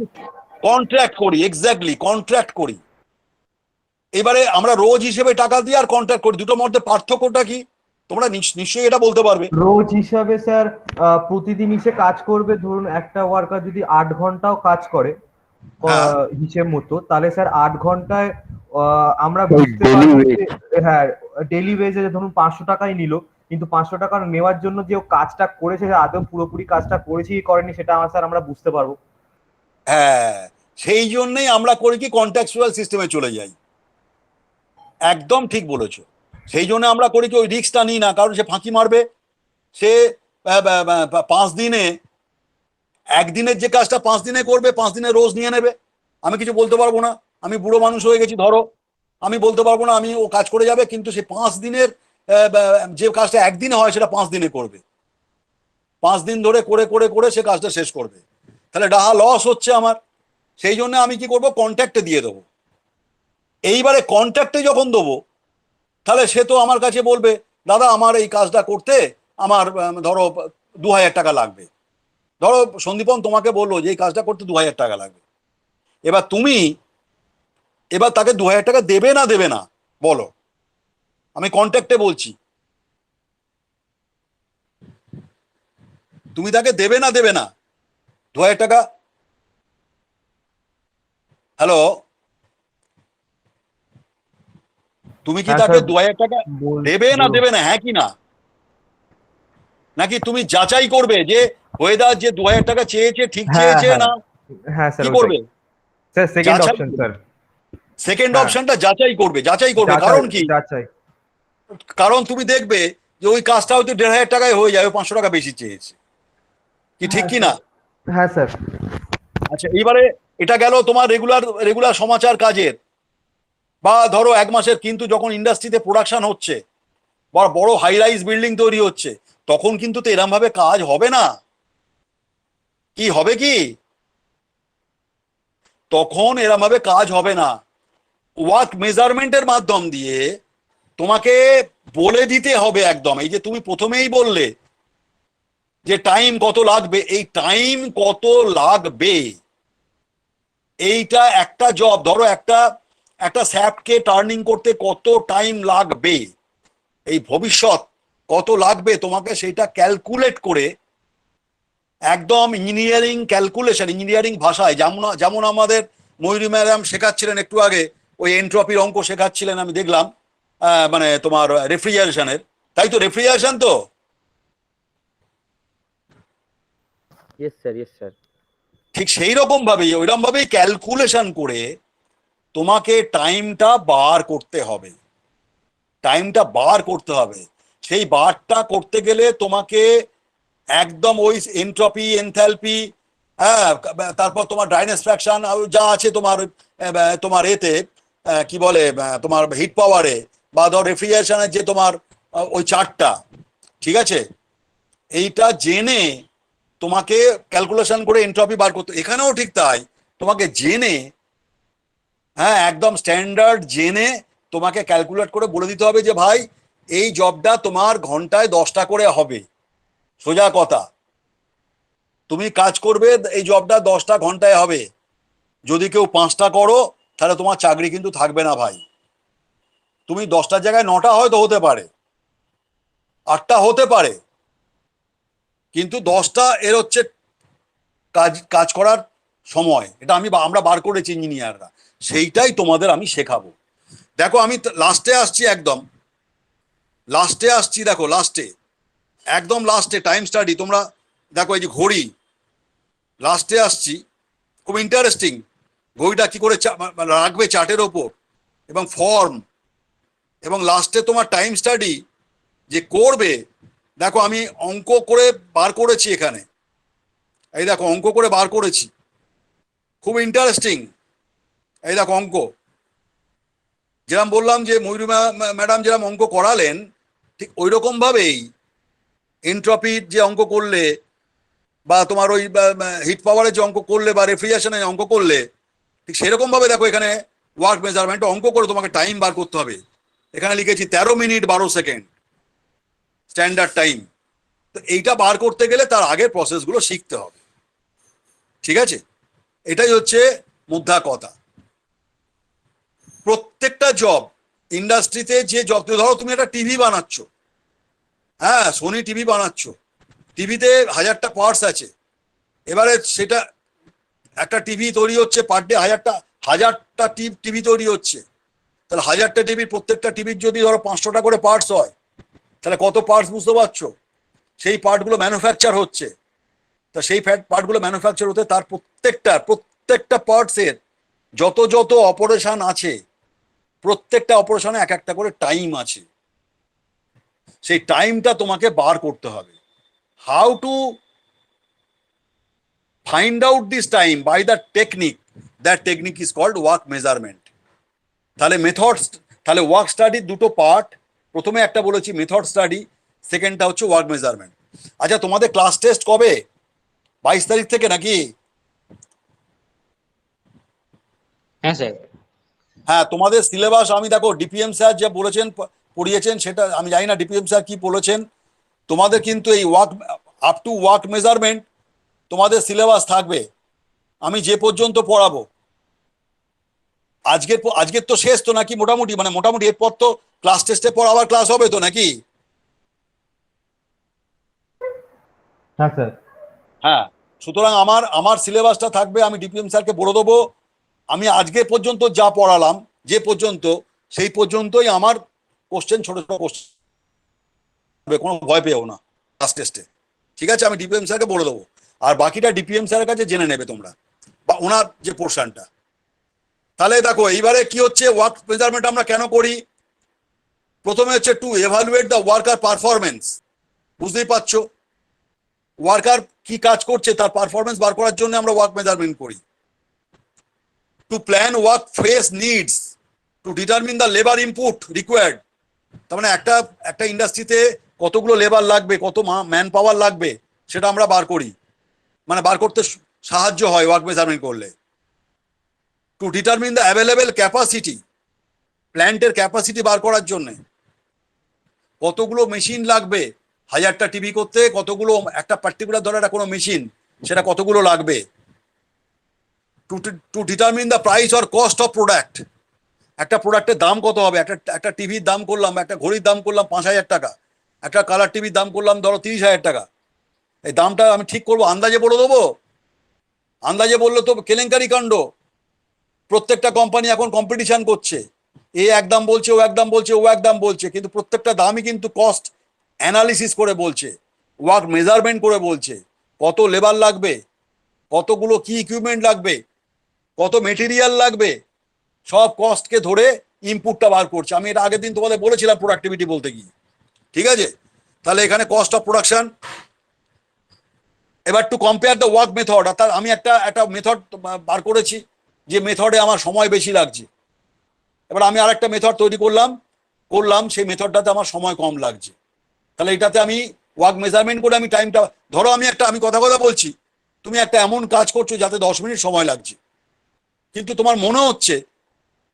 কন্ট্রাক্ট করি। এক্স্যাক্টলি, কন্ট্রাক্ট করি। এবারে আমরা রোজ হিসেবে টাকা দিই আর কন্ট্রাক্ট করি, দুটোর মধ্যে পার্থক্যটা কি তোমরা নিশ্চয়ই এটা বলতে পারবে।
রোজ হিসাবে স্যার প্রতিদিন এসে কাজ করবে, ধরুন একটা ওয়ার্কার যদি 8 ঘন্টাও কাজ করে
হ্যাঁ।
হিসেব মতো, তাহলে স্যার 8 ঘন্টায় আমরা
ওই
বুঝতে
daily
পারবো
wage।
যে হ্যাঁ ডেইলি ওয়েজে ধরুন 500 টাকাই নিল, কিন্তু 500 টাকা নেওয়ার জন্য যে ও কাজটা করেছে সে আদৌ পুরোপুরি কাজটা করেছে কি করেনি সেটা স্যার আমরা বুঝতে পারবো।
হ্যাঁ, সেই জন্যই আমরা করি কি, কন্ট্রাকচুয়াল সিস্টেমে চলে যাই। একদম ঠিক বলেছো। সেই জন্য আমরা করি কি, ওই রিস্কটা নিই না, কারণ সে ফাঁকি মারবে। সে 5 দিনে, একদিনের যে কাজটা 5 দিনে করবে, 5 দিনে রোজ নিয়ে নেবে। আমি কিছু বলতে পারবো না, আমি বুড়ো মানুষ হয়ে গেছি ধরো, আমি বলতে পারবো না, আমি ও কাজ করে যাবে, কিন্তু সে 5 দিনের যে কাজটা একদিনে হয় সেটা 5 দিনে করবে। 5 দিন ধরে করে করে করে সে কাজটা শেষ করবে। তাহলে ডাহা লস হচ্ছে আমার। সেই জন্য আমি কি করব, কন্ট্রাক্টে দিয়ে দেবো। এইবারে কন্ট্রাক্টে যখন দেবো, তাহলে সে তো আমার কাছে বলবে, দাদা আমার এই কাজটা করতে আমার ধরো 2000 টাকা লাগবে। ধরো সন্দীপন তোমাকে বললো যে এই কাজটা করতে 2000 টাকা লাগবে। এবার তুমি তাকে 2000 টাকা দেবে না দেবে না বলো? আমি কন্ট্রাক্টে বলছি, তুমি তাকে দেবে না দেবে না 2000 টাকা? হ্যালো, তুমি কি
হ্যাঁ
তাকে
স্যার
2000 টাকা দেবে না দেবে না, হ্যাঁ কি না? নাকি তুমি যাচাই করবে যে ওয়েদার যে 2000 টাকা চেয়েছে ঠিক
হ্যাঁ
চেয়েছে
হ্যাঁ
না?
হ্যাঁ স্যার
কি
ওটাই
করবে?
স্যার, সেকেন্ড
যাচাই
অপশন
করবে।
স্যার।
সেকেন্ড
হ্যাঁ,
অপশনটা যাচাই করবে, যাচাই করবে।
যাচাই
কারণ কি?
যাচাই।
কারণ তুমি দেখবে যে ওই কাজটা হয়তো 1500 টাকায় হয়ে যাবে, 500 টাকা বেশি চেয়েছে। কি ঠিক
হ্যাঁ
কি না?
স্যার। হ্যাঁ স্যার।
আচ্ছা, এইবারে এটা গেল তোমার রেগুলার রেগুলার সমাচার কাজের, বা ধরো 1 মাসের। কিন্তু যখন ইন্ডাস্ট্রিতে প্রোডাকশন হচ্ছে বা বড় হাই রাইজ বিল্ডিং তৈরি হচ্ছে, তখন কিন্তু তো এরম ভাবে কাজ হবে না। কি হবে কি? তখন এরম ভাবে কাজ হবে না। ওয়ার্ক মেজারমেন্টের মাধ্যম দিয়ে তোমাকে বলে দিতে হবে একদম। এই যে তুমি প্রথমেই বললে যে টাইম কত লাগবে, এই টাইম কত লাগবে, এইটা একটা জব, ধরো একটা একটা স্যাপকে টার্নিং করতে কত টাইম লাগবে, এই ভবিষ্যৎ কত লাগবে, তোমাকে সেটা ক্যালকুলেট করে একদম ইঞ্জিনিয়ারিং ক্যালকুলেশন, ইঞ্জিনিয়ারিং ভাষায়, যেমন যেমন আমাদের ময়ূরী ম্যাডাম শেখাচ্ছিলেন একটু আগে, ওই এন্ট্রপির অঙ্ক শেখাচ্ছিলেন, আমি দেখলাম মানে তোমার রেফ্রিজারেশনের। তাই তো? রেফ্রিজারেশন তো?
Yes sir, yes sir.
ঠিক সেই রকম ভাবেই, ওইরকম ভাবেই ক্যালকুলেশন করে তোমাকে টাইমটা বার করতে হবে। টাইমটা বার করতে হবে। সেই বারটা করতে গেলে তোমাকে একদম ওই এনট্রপি, এনথ্যালপি, হ্যাঁ, তারপর তোমার ড্রাইনেস ফ্র্যাকশন যা আছে তোমার, তোমার এতে কি বলে, তোমার হিট পাওয়ারে, বা ধর রেফ্রিজারেশনের যে তোমার ওই চার্টটা, ঠিক আছে, এইটা জেনে তোমাকে ক্যালকুলেশন করে এনট্রপি বার করতে। এখানেও ঠিক তাই, তোমাকে জেনে, হ্যাঁ একদম স্ট্যান্ডার্ড জেনে তোমাকে ক্যালকুলেট করে বলে দিতে হবে যে ভাই এই জবটা তোমার ঘন্টায় 10টা করে হবে। সোজা কথা, তুমি কাজ করবে, এই জবটা 10টা ঘন্টায় হবে। যদি কেউ 5টা করো, তাহলে তোমার চাকরি কিন্তু থাকবে না ভাই। তুমি 10টার জায়গায় 9টা হয়তো হতে পারে, 8টা হতে পারে, কিন্তু 10টা এর হচ্ছে কাজ কাজ করার সময়। এটা আমরা বার করেছি ইঞ্জিনিয়াররা, সেইটাই তোমাদের আমি শেখাবো। দেখো আমি লাস্টে আসছি, একদম লাস্টে আসছি। দেখো লাস্টে, একদম লাস্টে টাইম স্টাডি। তোমরা দেখো এই যে ঘড়ি, লাস্টে আসছি, খুব ইন্টারেস্টিং। ঘড়িটা কি করে রাখবে চার্টের ওপর, এবং ফর্ম, এবং লাস্টে তোমার টাইম স্টাডি যে করবে। দেখো আমি অঙ্ক করে বার করেছি এখানে, এই দেখো অঙ্ক করে বার করেছি, খুব ইন্টারেস্টিং। এই দেখো অঙ্ক, যেরকম বললাম যে ময়ূরী ম্যাডাম যেরকম অঙ্ক করালেন, ঠিক ওই রকম ভাবেই এন্ট্রপির যে অঙ্ক করলে বা তোমার ওই হিট পাওয়ারের যে অঙ্ক করলে বা রেফ্রিজারেশনের অঙ্ক করলে, ঠিক সেরকম ভাবে দেখো এখানে ওয়ার্ক মেজারমেন্ট অঙ্ক করে তোমাকে টাইম বার করতে হবে। এখানে লিখেছি 13 মিনিট 12 সেকেন্ড স্ট্যান্ডার্ড টাইম। তো এইটা বার করতে গেলে তার আগের প্রসেসগুলো শিখতে হবে, ঠিক আছে? এটাই হচ্ছে মুদ্রা কথা। প্রত্যেকটা জব ইন্ডাস্ট্রিতে যে জব, ধরো তুমি একটা টিভি বানাচ্ছ, হ্যাঁ সোনি টিভি বানাচ্ছ, টিভিতে 1000টা পার্টস আছে। এবারে সেটা একটা টিভি তৈরি হচ্ছে পার ডে, হাজারটা টিভি তৈরি হচ্ছে। তাহলে 1000টা টিভির প্রত্যেকটা টিভির যদি ধরো 500টা করে পার্টস হয়, তাহলে কত পার্টস বুঝতে পারছো? সেই পার্টগুলো ম্যানুফ্যাকচার হচ্ছে। তা সেই পার্টগুলো ম্যানুফ্যাকচার হতে তার প্রত্যেকটা পার্টসের যত যত অপারেশন আছে, প্রত্যেকটা অপারেশনে এক একটা করে টাইম আছে। সেই টাইমটা তোমাকে বার করতে হবে। How to find out this time by the technique, that technique is called work measurement. তাহলে মেথডস, তাহলে ওয়ার্ক স্টাডির দুটো পার্ট, প্রথমে একটা বলেছি মেথড স্টাডি, সেকেন্ডটা হচ্ছে ওয়ার্ক মেজারমেন্ট। আচ্ছা তোমাদের ক্লাস টেস্ট কবে? 22 তারিখ থেকে নাকি?
হ্যাঁ স্যার।
হ্যাঁ, তোমাদের সিলেবাস আমি দেখো ডিপিএম স্যার যা বলেছেন পড়িয়েছেন, সেটা আমি জানি না ডিপিএম স্যার কি বলেছেন। তোমাদের কিন্তু এই work up to work measurement তোমাদের সিলেবাস থাকবে আমি যে পর্যন্ত পড়াবো। আজকের তো শেষ তো নাকি? মোটামুটি এরপর তো ক্লাস টেস্টের পর আবার ক্লাস হবে তো নাকি?
হ্যাঁ স্যার।
হ্যাঁ, সুতরাং আমার সিলেবাসটা থাকবে, আমি ডিপিএম স্যারকে বলে দেবো আমি আজকে পর্যন্ত যা পড়ালাম, যে পর্যন্ত, সেই পর্যন্তই আমার কোশ্চেন, ছোট ছোট কোশ্চেন, কোনো ভয় পেও না ক্লাস টেস্টে, ঠিক আছে? আমি ডিপিএম স্যারকে বলে দেবো, আর বাকিটা ডিপিএম স্যারের কাছে জেনে নেবে তোমরা, বা ওনার যে পোর্শনটা। তাহলে দেখো এইবারে কি হচ্ছে, ওয়ার্ক মেজারমেন্ট আমরা কেন করি? প্রথমে হচ্ছে to evaluate the worker performance. বুঝতেই পারছো, ওয়ার্কার কি কাজ করছে তার পারফরমেন্স বার করার জন্য আমরা ওয়ার্ক মেজারমেন্ট করি। To plan work force needs, to determine the labour input required. তার মানে একটা ইন্ডাস্ট্রিতে কতগুলো লেবার লাগবে, কত ম্যান পাওয়ার লাগবে, সেটা আমরা বার করি, মানে বার করতে সাহায্য হয় ওয়ার্ক মেজারমেন্ট করলে। To determine the available capacity, প্ল্যান্টের ক্যাপাসিটি বার করার জন্য কতগুলো মেশিন লাগবে, 1000টা টিভি করতে কতগুলো, একটা পার্টিকুলার ধরো একটা কোনো মেশিন, সেটা কতগুলো লাগবে। To determine the price or cost of product, একটা প্রোডাক্টের দাম কত হবে। একটা টিভির দাম করলাম, একটা ঘড়ির দাম করলাম 5000 টাকা, একটা কালার টিভির দাম করলাম ধরো 30,000 টাকা। এই দামটা আমি ঠিক করবো, আন্দাজে বলে দেবো? আন্দাজে বললে তো কেলেঙ্কারি কাণ্ড। প্রত্যেকটা কোম্পানি এখন কম্পিটিশন করছে, এ এক দাম বলছে, ও এক দাম বলছে, ও এক দাম বলছে, কিন্তু প্রত্যেকটা দামই কিন্তু কস্ট অ্যানালিসিস করে বলছে, ওয়ার্ক মেজারমেন্ট করে বলছে। কত লেবার লাগবে, কতগুলো কি ইকুইপমেন্ট লাগবে, কত মেটেরিয়াল লাগবে, সব কস্টকে ধরে ইনপুটটা বার করছে। আমি এটা আগের দিন তোমাদের বলেছিলাম প্রোডাক্টিভিটি বলতে গিয়ে, ঠিক আছে? তাহলে এখানে কস্ট অফ প্রোডাকশন। এবার to compare the work method, অর্থাৎ আমি একটা মেথড বার করেছি, যে মেথডে আমার সময় বেশি লাগছে। এবার আমি আরেকটা মেথড তৈরি করলাম, সেই মেথডটাতে আমার সময় কম লাগছে। তাহলে এটাতে আমি ওয়ার্ক মেজারমেন্ট করে আমি টাইমটা, ধরো আমি কথা বলছি, তুমি একটা এমন কাজ করছো যাতে 10 মিনিট সময় লাগছে, কিন্তু তোমার মনে হচ্ছে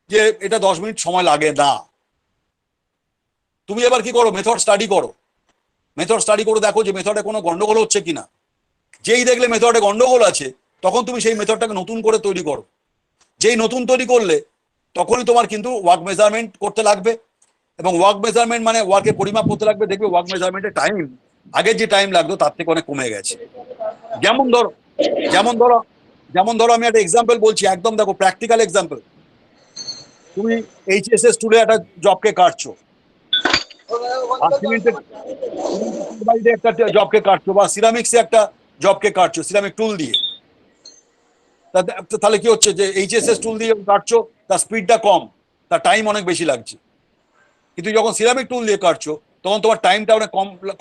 যে এটা 10 মিনিট সময় লাগে না। তুমি এবার কি করো, মেথড স্টাডি করো, মেথড স্টাডি করে দেখো যে মেথডে কোনো গন্ডগোল হচ্ছে কিনা। যেই দেখলে মেথডে গন্ডগোল আছে, তখন তুমি সেই মেথডটাকে নতুন করে তৈরি করো। যেই নতুন তৈরি করলে তখনই তোমার কিন্তু ওয়ার্ক মেজারমেন্ট করতে লাগবে, এবং ওয়ার্ক মেজারমেন্ট মানে ওয়ার্কের পরিমাপ করতে লাগবে। দেখবে ওয়ার্ক মেজারমেন্টের টাইম আগের যে টাইম লাগতো তার থেকে অনেক কমে গেছে। যেমন ধরো আমি একটা এক্সাম্পল বলছি, একদম দেখো প্র্যাকটিক্যাল এক্সাম্পল। তুমি এইচএসএস টুলে একটা জবকে কাটছো, আর সিমেন্টের একটা জবকে কাটছো, বা সিরামিক্সে একটা জবকে কাটছো সিরামিক টুল দিয়ে। তাহলে কি হচ্ছে, যে এইচএসএস টুল দিয়ে কাটছো, তার স্পিডটা কম, তার টাইম অনেক বেশি লাগছে। কিন্তু যখন সিরামিক টুল দিয়ে কাটছো, তখন তোমার টাইমটা অনেক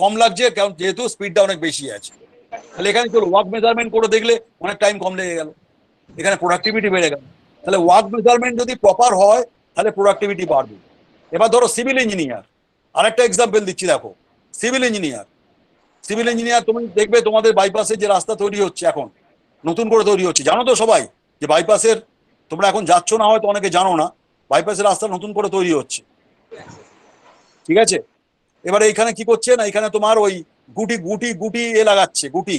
কম লাগছে, কারণ যেহেতু স্পিডটা অনেক বেশি আছে। তাহলে এখানে চলো ওয়ার্ক মেজারমেন্ট করে দেখলে অনেক টাইম কম লেগে গেল, এখানে প্রোডাক্টিভিটি বেড়ে গেল। তাহলে ওয়ার্ক মেজারমেন্ট যদি প্রপার হয় তাহলে প্রোডাক্টিভিটি বাড়বে। এবার ধরো সিভিল ইঞ্জিনিয়ার, আরেকটা এক্সাম্পল দিচ্ছি, দেখো সিভিল ইঞ্জিনিয়ার তুমি দেখবে তোমাদের বাইপাসের যে রাস্তা তৈরি হচ্ছে এখন, নতুন করে তৈরি হচ্ছে, জানো তো সবাই যে বাইপাসের, তোমরা এখন যাচ্ছ না হয়তো, অনেকে জানো না, বাইপাসের রাস্তা নতুন করে তৈরি হচ্ছে, ঠিক আছে? এবারে এইখানে কি করছে না, এখানে তোমার ওই গুটি গুটি গুটি লাগাচ্ছে, গুটি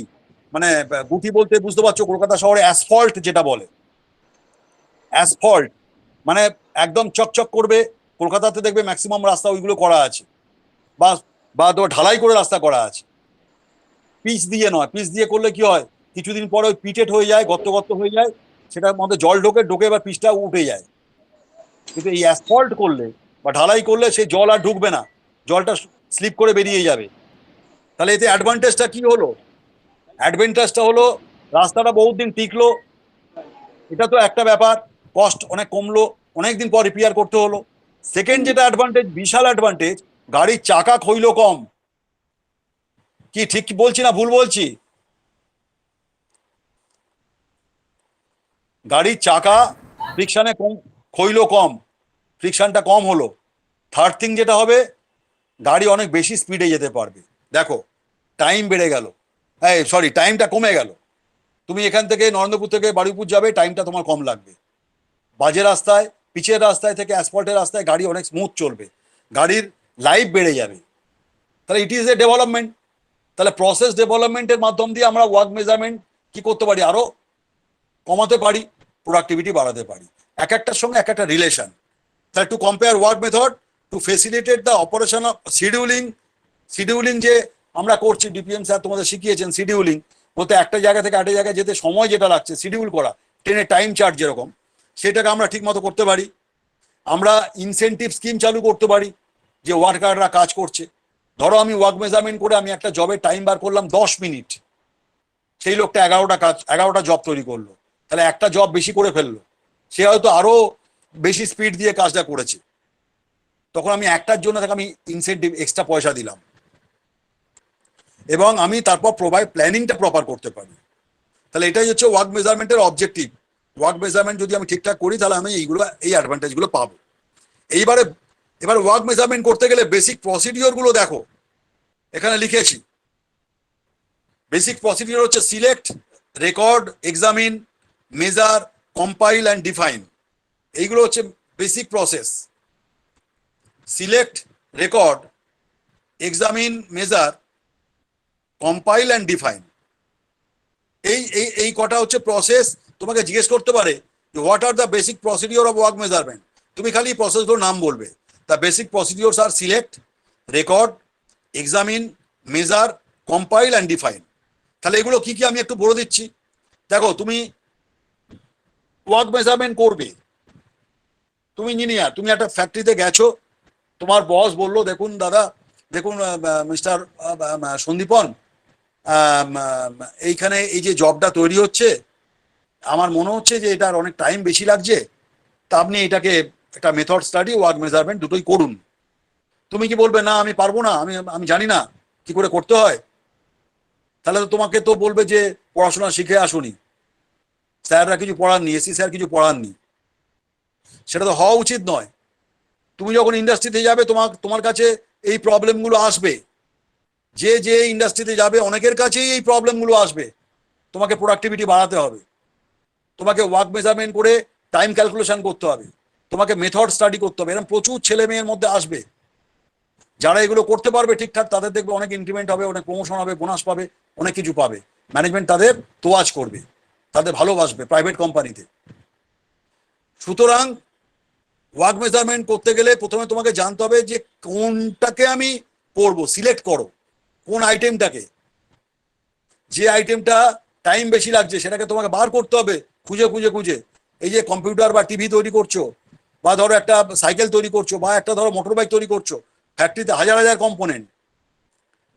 মানে গুটি বলতে বুঝতে পারছো, কলকাতা শহরে অ্যাসফল্ট যেটা বলে, অ্যাসফল্ট মানে একদম চকচক করবে। কলকাতাতে দেখবে ম্যাক্সিমাম রাস্তা ওইগুলো করা আছে, বা বা তো ঢালাই করে রাস্তা করা আছে, পিচ দিয়ে নয়। পিচ দিয়ে করলে কি হয়, কিছুদিন পরে ওই পিটেড হয়ে যায়, গর্ত গর্ত হয়ে যায়, সেটার মধ্যে জল ঢোকে এবার পিচটা উঠে যায়। কিন্তু এই অ্যাসফল্ট করলে বা ঢালাই করলে সেই জল আর ঢুকবে না, জলটা স্লিপ করে বেরিয়ে যাবে। তাহলে এতে অ্যাডভান্টেজটা কি হলো? অ্যাডভান্টেজটা হলো রাস্তাটা বহুত দিন টিকলো, এটা তো একটা ব্যাপার, কস্ট অনেক কমলো, অনেকদিন পর রিপেয়ার করতে হলো। সেকেন্ড যেটা অ্যাডভান্টেজ, বিশাল অ্যাডভান্টেজ, গাড়ির চাকা ক্ষইলো কম। কি ঠিক কি বলছি না ভুল বলছি? গাড়ির চাকা ফ্রিকশনে কম, ক্ষইলো কম, ফ্রিকশনটা কম হলো। থার্ড থিং যেটা হবে, গাড়ি অনেক বেশি স্পিডে যেতে পারবে। দেখো টাইম বেড়ে গেল, এই সরি টাইমটা কমে গেল। তুমি এখান থেকে নরেন্দ্রপুর থেকে বারুইপুর যাবে, টাইমটা তোমার কম লাগবে। বাজে রাস্তায়, পিচের রাস্তায় থেকে অ্যাসফল্টের রাস্তায় গাড়ি অনেক স্মুথ চলবে, গাড়ির লাইফ বেড়ে যাবে। তাহলে ইট ইজ এ ডেভেলপমেন্ট। তাহলে প্রসেস ডেভেলপমেন্টের মাধ্যম দিয়ে আমরা ওয়ার্ক মেজারমেন্ট কি করতে পারি, আরো কমাতে পারি, প্রোডাক্টিভিটি বাড়াতে পারি। এক একটার সঙ্গে এক একটা রিলেশন। তাহলে to compare work method two facilitate the operation of scheduling যে আমরা করছি, ডিপিএম স্যার তোমাদের শিখিয়েছেন শিডিউলিং বলতে একটা জায়গা থেকে আরেকটা জায়গায় যেতে সময় যেটা লাগছে শিডিউল করা, ট্রেনের টাইম চার্ট যেরকম, সেটাকে আমরা ঠিক মতো করতে পারি। আমরা ইনসেনটিভ স্কিম চালু করতে পারি যে ওয়ার্কাররা কাজ করছে। ধরো আমি ওয়ার্ক মেজারমেন্ট করে আমি একটা জবের টাইম বার করলাম 10 মিনিট, সেই লোকটা 11টা জব তৈরি করলো, তাহলে একটা জব বেশি করে ফেললো, সে হয়তো আরো বেশি স্পিড দিয়ে কাজটা করেছে, তখন আমি একটার জন্য তাকে আমি ইনসেন্টিভ এক্সট্রা পয়সা দিলাম, এবং আমি তারপর প্ল্যানিংটা প্রপার করতে পারি। তাহলে এটাই হচ্ছে ওয়ার্ক মেজারমেন্টের অবজেক্টিভ। ওয়ার্ক মেজারমেন্ট যদি আমি ঠিকঠাক করি তাহলে আমি এই অ্যাডভান্টেজগুলো পাবো। এবার ওয়ার্ক মেজারমেন্ট করতে গেলে বেসিক প্রসিডিওর গুলো দেখো, এখানে লিখেছি। বেসিক প্রসিডিওর হচ্ছে select, record, examine, measure, compile and define. এইগুলো হচ্ছে basic process. Select, record, examine, measure, compile and define, এই কটা হচ্ছে প্রসেস। তোমাকে জিজ্ঞেস করতে পারে যে what are the basic procedure of work measurement, তুমি খালি প্রসেসগুলোর নাম বলবে। The basic procedures are select, record, examine, measure, compile and define. তাহলে এগুলো কি কি আমি একটু বলে দিচ্ছি। দেখো তুমি ওয়ার্ক মেজারমেন্ট করবে, তুমি ইঞ্জিনিয়ার, তুমি একটা ফ্যাক্টরিতে গেছো, তোমার বস বললো দেখুন দাদা, দেখুন মিস্টার সন্দীপন, এইখানে এই যে জবটা তৈরি হচ্ছে আমার মনে হচ্ছে যে এটার অনেক টাইম বেশি লাগছে, তা আপনি এটাকে একটা মেথড স্টাডি, ওয়ার্ক মেজারমেন্ট দুটোই করুন। তুমি কি বলবে না আমি পারবো না, আমি জানি না কি করে করতে হয়? তাহলে তো তোমাকে তো বলবে যে পড়াশোনা শিখে আসুনি, স্যাররা কিছু পড়াননি, এসি স্যার কিছু পড়াননি। সেটা তো হওয়া উচিত নয়। তুমি যখন ইন্ডাস্ট্রিতে যাবে তোমার কাছে এই প্রবলেমগুলো আসবে, যে ইন্ডাস্ট্রিতে যাবে অনেকের কাছেই এই প্রবলেমগুলো আসবে। তোমাকে প্রোডাক্টিভিটি বাড়াতে হবে, তোমাকে ওয়ার্ক মেজারমেন্ট করে টাইম ক্যালকুলেশন করতে হবে, তোমাকে মেথড স্টাডি করতে হবে। এরকম প্রচুর ছেলে মেয়ের মধ্যে আসবে, যারা এগুলো করতে পারবে ঠিকঠাক তাদের দেখবে অনেক ইনক্রিমেন্ট হবে, অনেক প্রমোশন হবে, বোনাস পাবে, অনেক কিছু পাবে। ম্যানেজমেন্ট তাদের তোয়াজ করবে, তাদের ভালোবাসবে প্রাইভেট কোম্পানিতে। সুতরাং ওয়ার্ক মেজারমেন্ট করতে গেলে প্রথমে তোমাকে জানতে হবে যে কোনটাকে আমি করবো, সিলেক্ট করো কোন আইটেমটাকে। যে আইটেমটা টাইম বেশি লাগছে সেটাকে তোমাকে বার করতে হবে খুঁজে খুঁজে খুঁজে। এই যে কম্পিউটার বা টিভি তৈরি করছো, বা ধরো একটা সাইকেল তৈরি করছো, বা একটা ধরো মোটর বাইক তৈরি করছো, ফ্যাক্টরিতে হাজার হাজার কম্পোনেন্ট,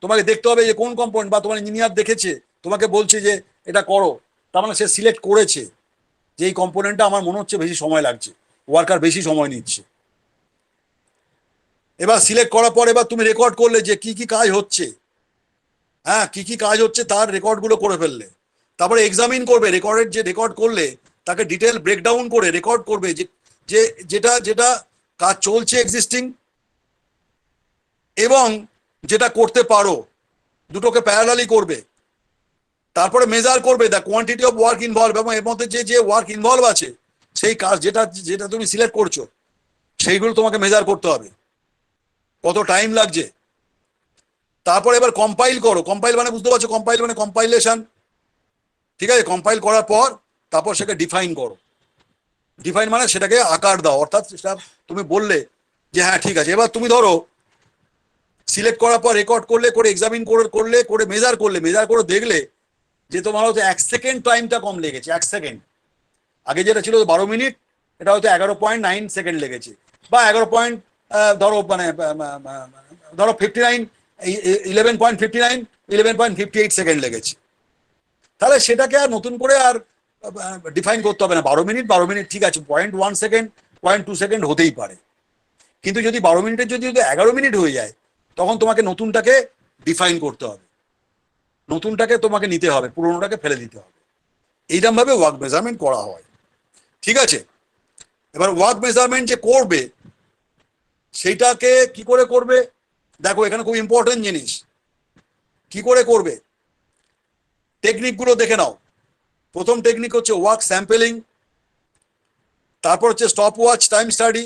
তোমাকে দেখতে হবে যে কোন কম্পোনেন্ট, বা তোমার ইঞ্জিনিয়ার দেখেছে তোমাকে বলছে যে এটা করো, তার মানে সে সিলেক্ট করেছে যে এই কম্পোনেন্টটা আমার মনে হচ্ছে বেশি সময় লাগছে, ওয়ার্কার বেশি সময় নিচ্ছে। এবার সিলেক্ট করার পর এবার তুমি রেকর্ড করলে যে কি কি কাজ হচ্ছে, হ্যাঁ, কি কি কাজ হচ্ছে তার রেকর্ড গুলো করে ফেললে, তারপরে এক্সামিন করবে রেকর্ডের, যে রেকর্ড করলে তাকে ডিটেল ব্রেকডাউন করে রেকর্ড করবে যে যে যেটা যেটা কাজ চলছে এক্সিস্টিং এবং যেটা করতে পারো, দুটোকে প্যারালালি করবে। তারপরে মেজার করবে the quantity of work involve, এবং এর মধ্যে যে যে ওয়ার্ক ইনভলভ আছে সেই কাজ যেটা যেটা তুমি সিলেক্ট করছো সেইগুলো তোমাকে মেজার করতে হবে, কত টাইম লাগছে। তারপরে এবার কম্পাইল করো, কম্পাইল মানে বুঝতে পারছো, কম্পাইল মানে কম্পাইলেশন, ঠিক আছে। কম্পাইল করার পর তারপর সেটাকে ডিফাইন করো, ডিফাইন মানে সেটাকে আকার দাও, অর্থাৎ সেটা তুমি বললে যে হ্যাঁ ঠিক আছে। এবার তুমি ধরো সিলেক্ট করার পর রেকর্ড করলে, করে এক্সামিন করলে, করে মেজার করলে, মেজার করে দেখলে যে তোমার হয়তো 1 সেকেন্ড টাইমটা কম লেগেছে, 1 সেকেন্ড। আগে যেটা ছিল 12 মিনিট, এটা হয়তো 11.9 সেকেন্ড লেগেছে, বা 11 পয়েন্ট ধরো মানে ধরো 59, 11.59, 11.58 সেকেন্ড লেগেছে। তাহলে সেটাকে আর নতুন করে আর ডিফাইন করতে হবে না। 12 মিনিট 12 মিনিট ঠিক আছে, 0.1 সেকেন্ড 0.2 সেকেন্ড হতেই পারে, কিন্তু যদি 12 মিনিটের যদি 11 মিনিট হয়ে যায় তখন তোমাকে নতুনটাকে ডিফাইন করতে হবে, নতুনটাকে তোমাকে নিতে হবে, পুরোনোটাকে ফেলে দিতে হবে। এইরকম ভাবে ওয়ার্ক মেজারমেন্ট করা হয়, ঠিক আছে। এবার ওয়ার্ক মেজারমেন্ট যে করবে সেইটাকে কি করে করবে, দেখো এখানে খুব ইম্পর্টেন্ট জিনিস, কি করে করবে টেকনিক গুলো দেখে নাও। প্রথম টেকনিক হচ্ছে ওয়ার্ক স্যাম্পলিং, তারপর হচ্ছে স্টপ ওয়াচ টাইম স্টাডি,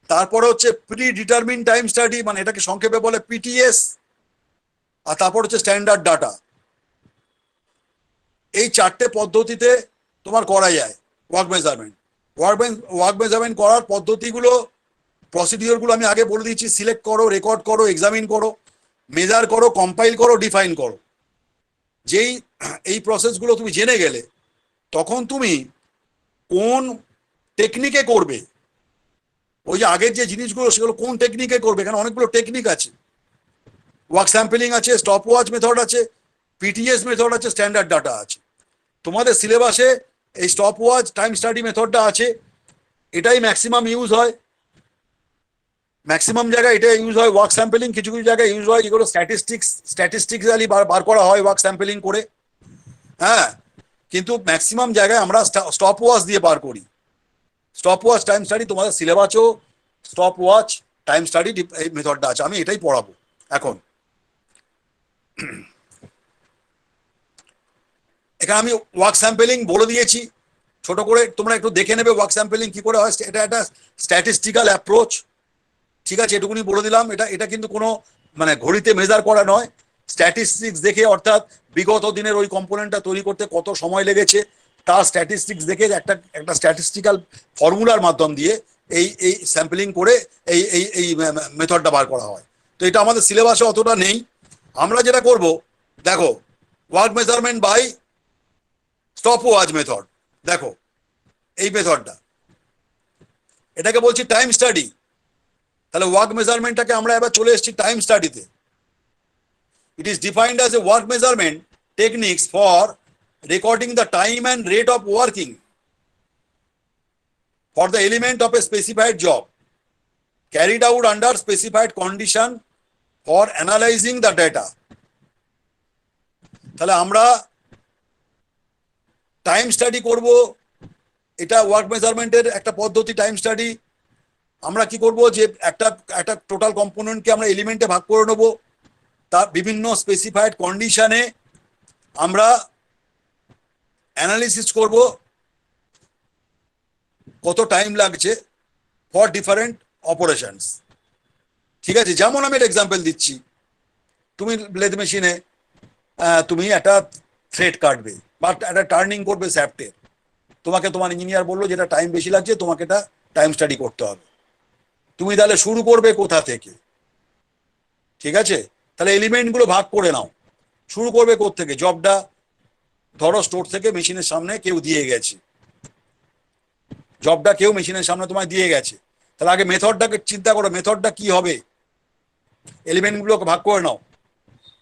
তারপরে হচ্ছে প্রি ডিটারমিন টাইম স্টাডি, মানে এটাকে সংক্ষেপে বলে পিটিএস, আর তারপর হচ্ছে স্ট্যান্ডার্ড ডাটা। এই 4টে পদ্ধতিতে তোমার করা যায় ওয়ার্ক মেজারমেন্ট। ওয়ার্ক মেজারমেন্ট করার পদ্ধতিগুলো, প্রসিডিওরগুলো আমি আগে বলে দিয়েছি। সিলেক্ট করো, রেকর্ড করো, এক্সামিন করো, মেজার করো, কম্পাইল করো, ডিফাইন করো। যেই এই প্রসেসগুলো তুমি জেনে গেলে তখন তুমি কোন টেকনিকে করবে, ওই যে আগের যে জিনিসগুলো সেগুলো কোন টেকনিকে করবে, এখানে অনেকগুলো টেকনিক আছে। ওয়ার্ক স্যাম্পলিং আছে, স্টপ ওয়াচ মেথড আছে, পিটিএস মেথড আছে, স্ট্যান্ডার্ড ডাটা আছে। তোমাদের সিলেবাসে এই স্টপ ওয়াচ টাইম স্টাডি মেথডটা আছে, এটাই ম্যাক্সিমাম ইউজ হয়, ম্যাক্সিমাম জায়গায় এটা ইউজ হয়। ওয়ার্ক স্যাম্পলিং কিছু কিছু জায়গায় ইউজ হয়, যেগুলো স্ট্যাটিস্টিক্যালি বার করা হয় ওয়ার্ক স্যাম্পলিং করে, হ্যাঁ। কিন্তু ম্যাক্সিমাম জায়গায় আমরা স্টপ ওয়াচ দিয়ে বার করি। স্টপ ওয়াচ টাইম স্টাডি তোমাদের সিলেবাসেও স্টপ ওয়াচ টাইম স্টাডি এই মেথডটা আছে, আমি এটাই পড়াবো এখন। এখানে আমি ওয়ার্ক স্যাম্পলিং বলে দিয়েছি, ছোট করে তোমরা একটু দেখে নেবে ওয়ার্ক স্যাম্পলিং কি করে হয়। এটা একটা স্ট্যাটিস্টিক্যাল অ্যাপ্রোচ, ঠিক আছে, এটুকুনি বলে দিলাম। এটা কিন্তু কোনো মানে ঘড়িতে মেজার করা নয়, স্ট্যাটিস্টিক্স দেখে, অর্থাৎ বিগত দিনের ওই কম্পোনেন্টটা তৈরি করতে কত সময় লেগেছে তার স্ট্যাটিস্টিক্স দেখে একটা স্ট্যাটিস্টিক্যাল ফর্মুলার মাধ্যম দিয়ে এই স্যাম্পলিং করে এই মেথডটা বার করা হয়। তো এটা আমাদের সিলেবাসে অতটা নেই। আমরা যেটা করব, দেখো work measurement by stop watch method, দেখো এই মেথডটা, এটাকে বলছি টাইম স্টাডি। তাহলে ওয়ার্ক মেজারমেন্টটাকে আমরা এবার চলে এসেছি টাইম স্টাডিতে। It is defined as a work measurement techniques for recording the time and rate of working for the element of a specified job carried out under specified condition for analyzing the data. তাহলে আমরা time study করব, এটা work মেজারমেন্টের একটা পদ্ধতি time study. আমরা কি করব, যে একটা টোটাল কম্পোনেন্টকে আমরা এলিমেন্টে ভাগ করে নেব, তার বিভিন্ন স্পেসিফাইড কন্ডিশনে আমরা অ্যানালিসিস করব কত টাইম লাগছে ফর ডিফারেন্ট অপারেশনস, ঠিক আছে। যেমন আমি একটা এক্সাম্পল দিচ্ছি, তুমি লেদ মেশিনে তুমি একটা থ্রেড কাটবে বা একটা টার্নিং করবে শ্যাফটে, তোমাকে তোমার ইঞ্জিনিয়ার বললো যেটা টাইম বেশি লাগছে, তোমাকে এটা টাইম স্টাডি করতে হবে। তুমি তাহলে শুরু করবে কোথা থেকে, ঠিক আছে। তাহলে এলিমেন্টগুলো ভাগ করে নাও, শুরু করবে কোত্থেকে, জবটা ধরো স্টোর থেকে মেশিনের সামনে কেউ দিয়ে গেছে, জবটা কেউ মেশিনের সামনে তোমায় দিয়ে গেছে। তাহলে আগে মেথডটাকে চিন্তা করো, মেথডটা কি হবে, এলিমেন্টগুলোকে ভাগ করে নাও।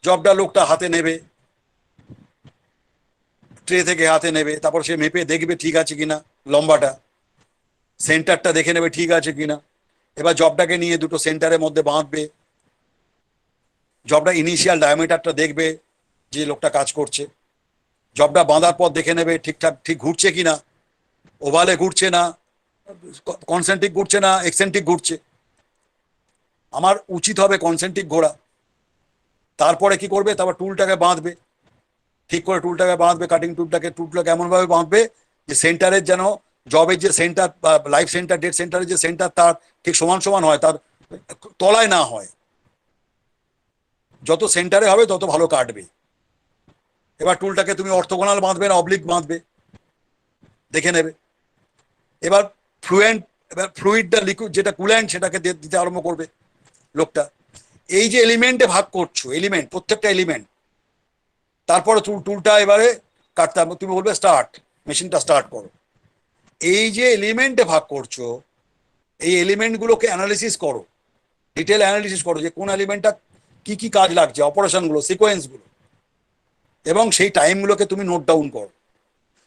জবটা লোকটা হাতে নেবে, ট্রে থেকে হাতে নেবে, তারপর সে মেপে দেখবে ঠিক আছে কিনা, লম্বাটা সেন্টারটা দেখে নেবে ঠিক আছে কিনা। এবার জবটাকে নিয়ে দুটো সেন্টারের মধ্যে বাঁধবে, জবটা ইনিশিয়াল ডায়ামিটারটা দেখবে যে লোকটা কাজ করছে, জবটা বাঁধার পর দেখে নেবে ঠিকঠাক ঠিক ঘুরছে কিনা, ওভালে ঘুরছে না, কনসেন্ট্রিক ঘুরছে না এক্সেন্ট্রিক ঘুরছে। আমার উচিত হবে কনসেন্ট্রিক ঘোরা। তারপরে কি করবে, তারপর টুলটাকে বাঁধবে, ঠিক করে টুলটাকে বাঁধবে, কাটিং টুলটাকে এমনভাবে বাঁধবে যে সেন্টারের যেন জবের যে সেন্টার বা লাইফ সেন্টার ডেড সেন্টারের যে সেন্টার তার ঠিক সমান সমান হয়, তার তলায় না হয়। যত সেন্টারে হবে তত ভালো কাটবে। এবার টুলটাকে তুমি অর্থোগোনাল বাঁধবে না অবলিক বাঁধবে দেখে নেবে। এবার ফ্লুইডটা লিকুইড যেটা কুল্যান্ট সেটাকে দিতে আরম্ভ করবে লোকটা। এই যে এলিমেন্টে ভাগ করছো, এলিমেন্ট প্রত্যেকটা এলিমেন্ট, তারপরে টুলটা এবারে কাটতে হবে। তুমি বলবে স্টার্ট, মেশিনটা স্টার্ট করো। এই যে এলিমেন্টে ভাগ করছো, এই এলিমেন্টগুলোকে অ্যানালিসিস করো, ডিটেল অ্যানালিসিস করো যে কোন এলিমেন্টটা কি কি কাজ লাগছে, অপারেশনগুলো, সিকোয়েন্সগুলো, এবং সেই টাইমগুলোকে তুমি নোট ডাউন করো।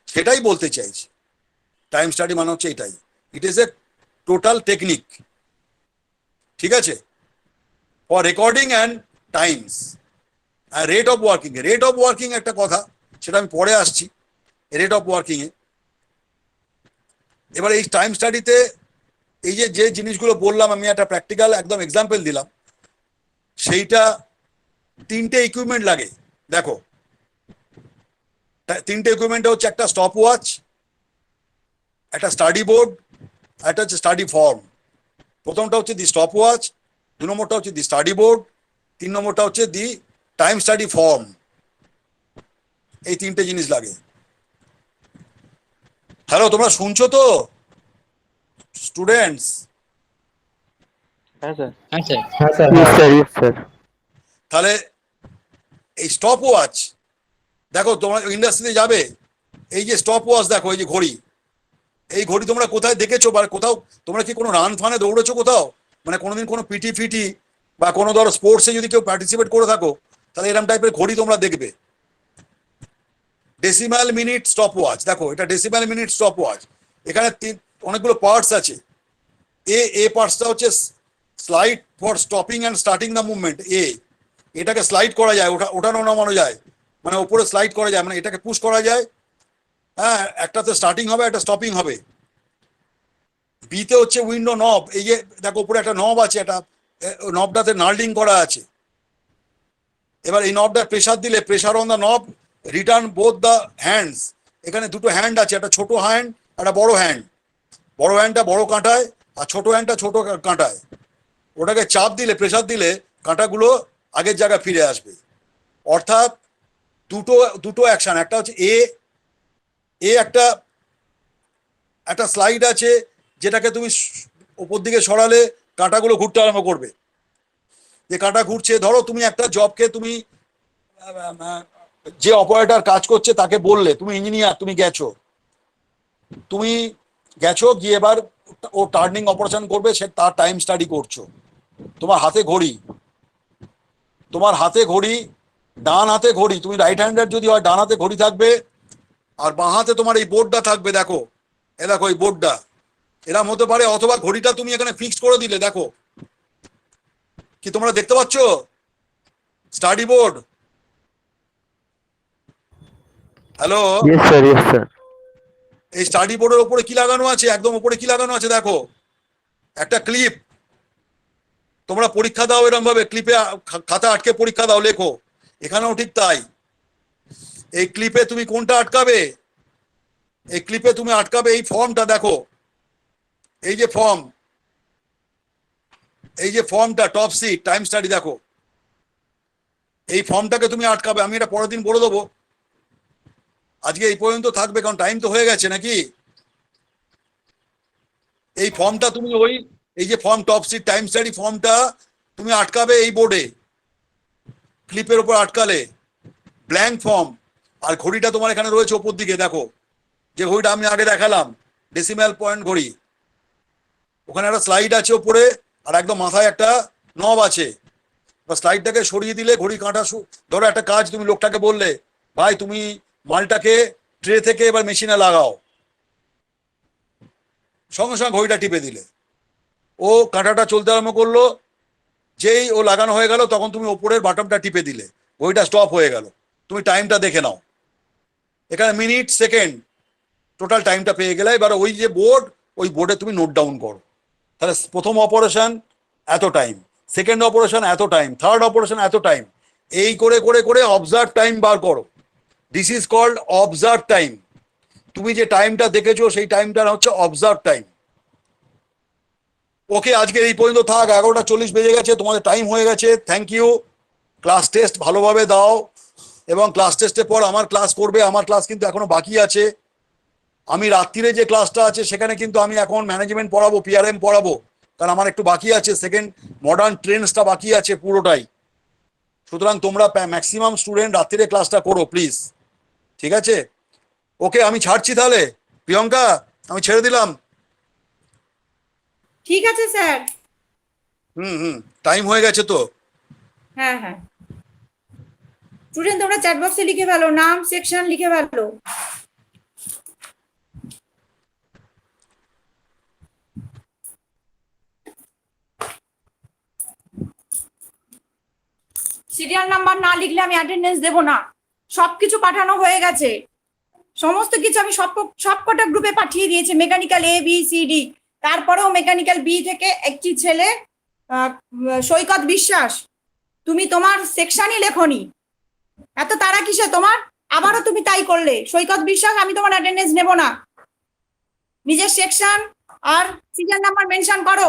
সেটাই বলতে চাইছি, টাইম স্টাডি মানে হচ্ছে এটাই। It is a total technique, ঠিক আছে, ফর রেকর্ডিং অ্যান্ড টাইমস। আর রেট অফ ওয়ার্কিং একটা কথা, সেটা আমি পরে আসছি রেট অফ ওয়ার্কিং এ। এবার এই টাইম স্টাডিতে এই যে যে জিনিসগুলো বললাম, আমি একটা প্র্যাকটিক্যাল একদম এক্সাম্পল দিলাম, সেইটা তিনটে ইকুইপমেন্ট লাগে। দেখো, তিনটে ইকুইপমেন্ট হচ্ছে একটা স্টপ ওয়াচ, একটা স্টাডি বোর্ড, একটা হচ্ছে স্টাডি ফর্ম। প্রথমটা হচ্ছে দি স্টপ ওয়াচ, 2 নম্বরটা হচ্ছে দি স্টাডি বোর্ড, 3 নম্বরটা হচ্ছে দি টাইম স্টাডি ফর্ম। এই তিনটে জিনিস লাগে। হ্যালো, তোমরা শুনছো তো স্টুডেন্টস?
হ্যাঁ স্যার।
হ্যাঁ স্যার।
হ্যাঁ sir,
yes sir, yes sir.
তাহলে এই স্টপ ওয়াচ, দেখো তোমরা ইন্ডাস্ট্রিতে যাবে, এই যে স্টপ ওয়াচ দেখো, এই যে ঘড়ি, এই ঘড়ি তোমরা কোথায় দেখেছো বা কোথাও তোমরা কি কোনো রান ফানে দৌড়েছো কোথাও, মানে কোনোদিন কোনো পিটি ফিটি বা কোনো ধরো স্পোর্টসে যদি কেউ পার্টিসিপেট করে থাকো, তাহলে এরকম টাইপের ঘড়ি তোমরা দেখবে। ডেসিমাল মিনিট স্টপ ওয়াচ, দেখো এটা ডেসিমাল মিনিট স্টপ ওয়াচ। এখানে অনেকগুলো পার্টস আছে। এ পার্টসটা হচ্ছে slide for stopping and starting the movement. এটাকে স্লাইড করা যায়, ওঠানো নামানো যায়, মানে উপরে স্লাইড করা যায়, মানে এটাকে পুশ করা যায়। হ্যাঁ, একটাতে স্টার্টিং হবে, একটা স্টপিং হবে। বিতে হচ্ছে উইন্ডো নব, এই যে দেখো উপরে একটা নব আছে, একটা নবটাতে নাল্ডিং করা আছে। এবার এই নবটা প্রেসার দিলে, প্রেসার অন দ্য নব রিটার্ন বোথ দ্য হ্যান্ডস। এখানে দুটো হ্যান্ড আছে, একটা ছোট হ্যান্ড, একটা বড় হ্যান্ড। বড় হ্যান্ডটা বড় কাঁটায় আর ছোট হ্যান্ডটা ছোট কাঁটায়। ওটাকে চাপ দিলে, প্রেসার দিলে কাঁটাগুলো আগের জায়গায় ফিরে আসবে। অর্থাৎ দুটো দুটো অ্যাকশন, একটা হচ্ছে একটা একটা স্লাইড আছে যেটাকে তুমি ওপর দিকে সরালে কাঁটাগুলো ঘুরতে আরম্ভ করবে। যে কাঁটা ঘুরছে, ধরো তুমি একটা জবকে তুমি যে অপারেটর কাজ করছে তাকে বললে, তুমি ইঞ্জিনিয়ার, তুমি গেছো গিয়ে এবার ও টার্নিং অপারেশন করবে, সে তার টাইম স্টাডি করছো। তোমার হাতে ঘড়ি, ডান হাতে ঘড়ি, তুমি রাইট হ্যান্ডের যদি হয় ডান হাতে ঘড়ি থাকবে, আর বাঁ হাতে তোমার এই বোর্ডটা থাকবে। দেখো দেখো এই বোর্ডটা এরকম হতে পারে, অথবা ঘড়িটা তুমি এখানে ফিক্স করে দিলে। দেখো কি তোমরা দেখতে পাচ্ছ study board? Hello,
yes sir, yes sir.
এই স্টাডি বোর্ডের উপরে কি লাগানো আছে, একদম উপরে কি লাগানো আছে দেখো, একটা ক্লিপ। তোমরা পরীক্ষা দাও এরকম ভাবে, ক্লিপে খাতা আটকে পরীক্ষা দাও, লেখো। এখানেও ঠিক তাই। এই ক্লিপে তুমি কোনটা আটকাবে, এই ক্লিপে তুমি আটকাবে এই ফর্মটা। দেখো এই যে ফর্মটা টপ সিট টাইম স্টাডি, দেখো এই ফর্মটাকে তুমি আটকাবে। আমি এটা পরের দিন বলে দেবো, আজকে এই পর্যন্ত থাকবে কারণ টাইম তো হয়ে গেছে নাকি। এই ফর্মটা তুমি এই যে form top seed time study ফর্মটা তুমি আটকাবে এই বোর্ডে, ক্লিপের উপর আটকালে ব্ল্যাঙ্ক ফর্ম। আর ঘড়িটা তোমার এখানে রয়েছে ওপর দিকে, দেখো যে ঘড়িটা আমি আগে দেখালাম, ডেসিমাল পয়েন্ট ঘড়ি। ওখানে একটা স্লাইড আছে ওপরে, আর একদম মাথায় একটা নব আছে। স্লাইডটাকে সরিয়ে দিলে ঘড়ি কাঁটা, ধরো একটা কাজ তুমি লোকটাকে বললে, ভাই তুমি মালটাকে ট্রে থেকে এবার মেশিনে লাগাও, সঙ্গে সঙ্গে ঘড়িটা টিপে দিলে ও কাঁটাটা চলতে আরম্ভ করলো, যেই ও লাগানো হয়ে গেল তখন তুমি ওপরের বাটনটা টিপে দিলে, ওইটা স্টপ হয়ে গেল, তুমি টাইমটা দেখে নাও, এখানে মিনিট সেকেন্ড টোটাল টাইমটা পেয়ে গেলে। এবার ওই যে বোর্ড, ওই বোর্ডে তুমি নোট ডাউন করো, তাহলে প্রথম অপারেশন এত টাইম, সেকেন্ড অপারেশন এত টাইম, থার্ড অপারেশন এত টাইম, এই করে করে করে অবজার্ভ টাইম বার করো। This is called observe time. তুমি যে টাইমটা দেখেছো সেই টাইমটা হচ্ছে অবজার্ভ টাইম। ওকে, আজকে এই পর্যন্ত থাক, 11:40 বেজে গেছে, তোমাদের টাইম হয়ে গেছে। Thank you. ক্লাস টেস্ট ভালোভাবে দাও, এবং ক্লাস টেস্টের পর আমার ক্লাস করবে। আমার ক্লাস কিন্তু এখনো বাকি আছে। আমি রাত্রিরে যে ক্লাসটা আছে সেখানে কিন্তু আমি এখন ম্যানেজমেন্ট পড়াবো, পিআরএম পড়াবো, কারণ আমার একটু বাকি আছে, সেকেন্ড মডার্ন ট্রেন্ডসটা বাকি আছে পুরোটাই। সুতরাং তোমরা ম্যাক্সিমাম স্টুডেন্ট রাত্রিরে ক্লাসটা করো প্লিজ, ঠিক আছে? ওকে, আমি ছাড়ছি তাহলে। প্রিয়ঙ্কা, আমি ছেড়ে দিলাম।
ঠিক আছে স্যার।
হুম, টাইম হয়ে গেছে তো।
হ্যাঁ হ্যাঁ, স্টুডেন্ট তোমরা চ্যাট বক্সে লিখে ফেলো, নাম সেকশন লিখে ফেলো। সিরিয়াল নাম্বার না লিখলে আমি অ্যাটেন্ডেন্স দেব না। সবকিছু পাঠানো হয়ে গেছে, সমস্ত কিছু আমি সবকটা গ্রুপে পাঠিয়ে দিয়েছি, mechanical A B C D. তারপরেও মেকানিক্যাল বি থেকে একটি ছেলে, সৈকত বিশ্বাস, তুমি তোমার সেকশনই লেখনি, এত তারা কিসে তোমার? আবারও তুমি তাই করলে। সৈকত বিশ্বাস, আমি তোমার অ্যাটেন্ডেন্স নেব না। নিজের সেকশন আর সিরিয়াল নাম্বার মেনশন করো।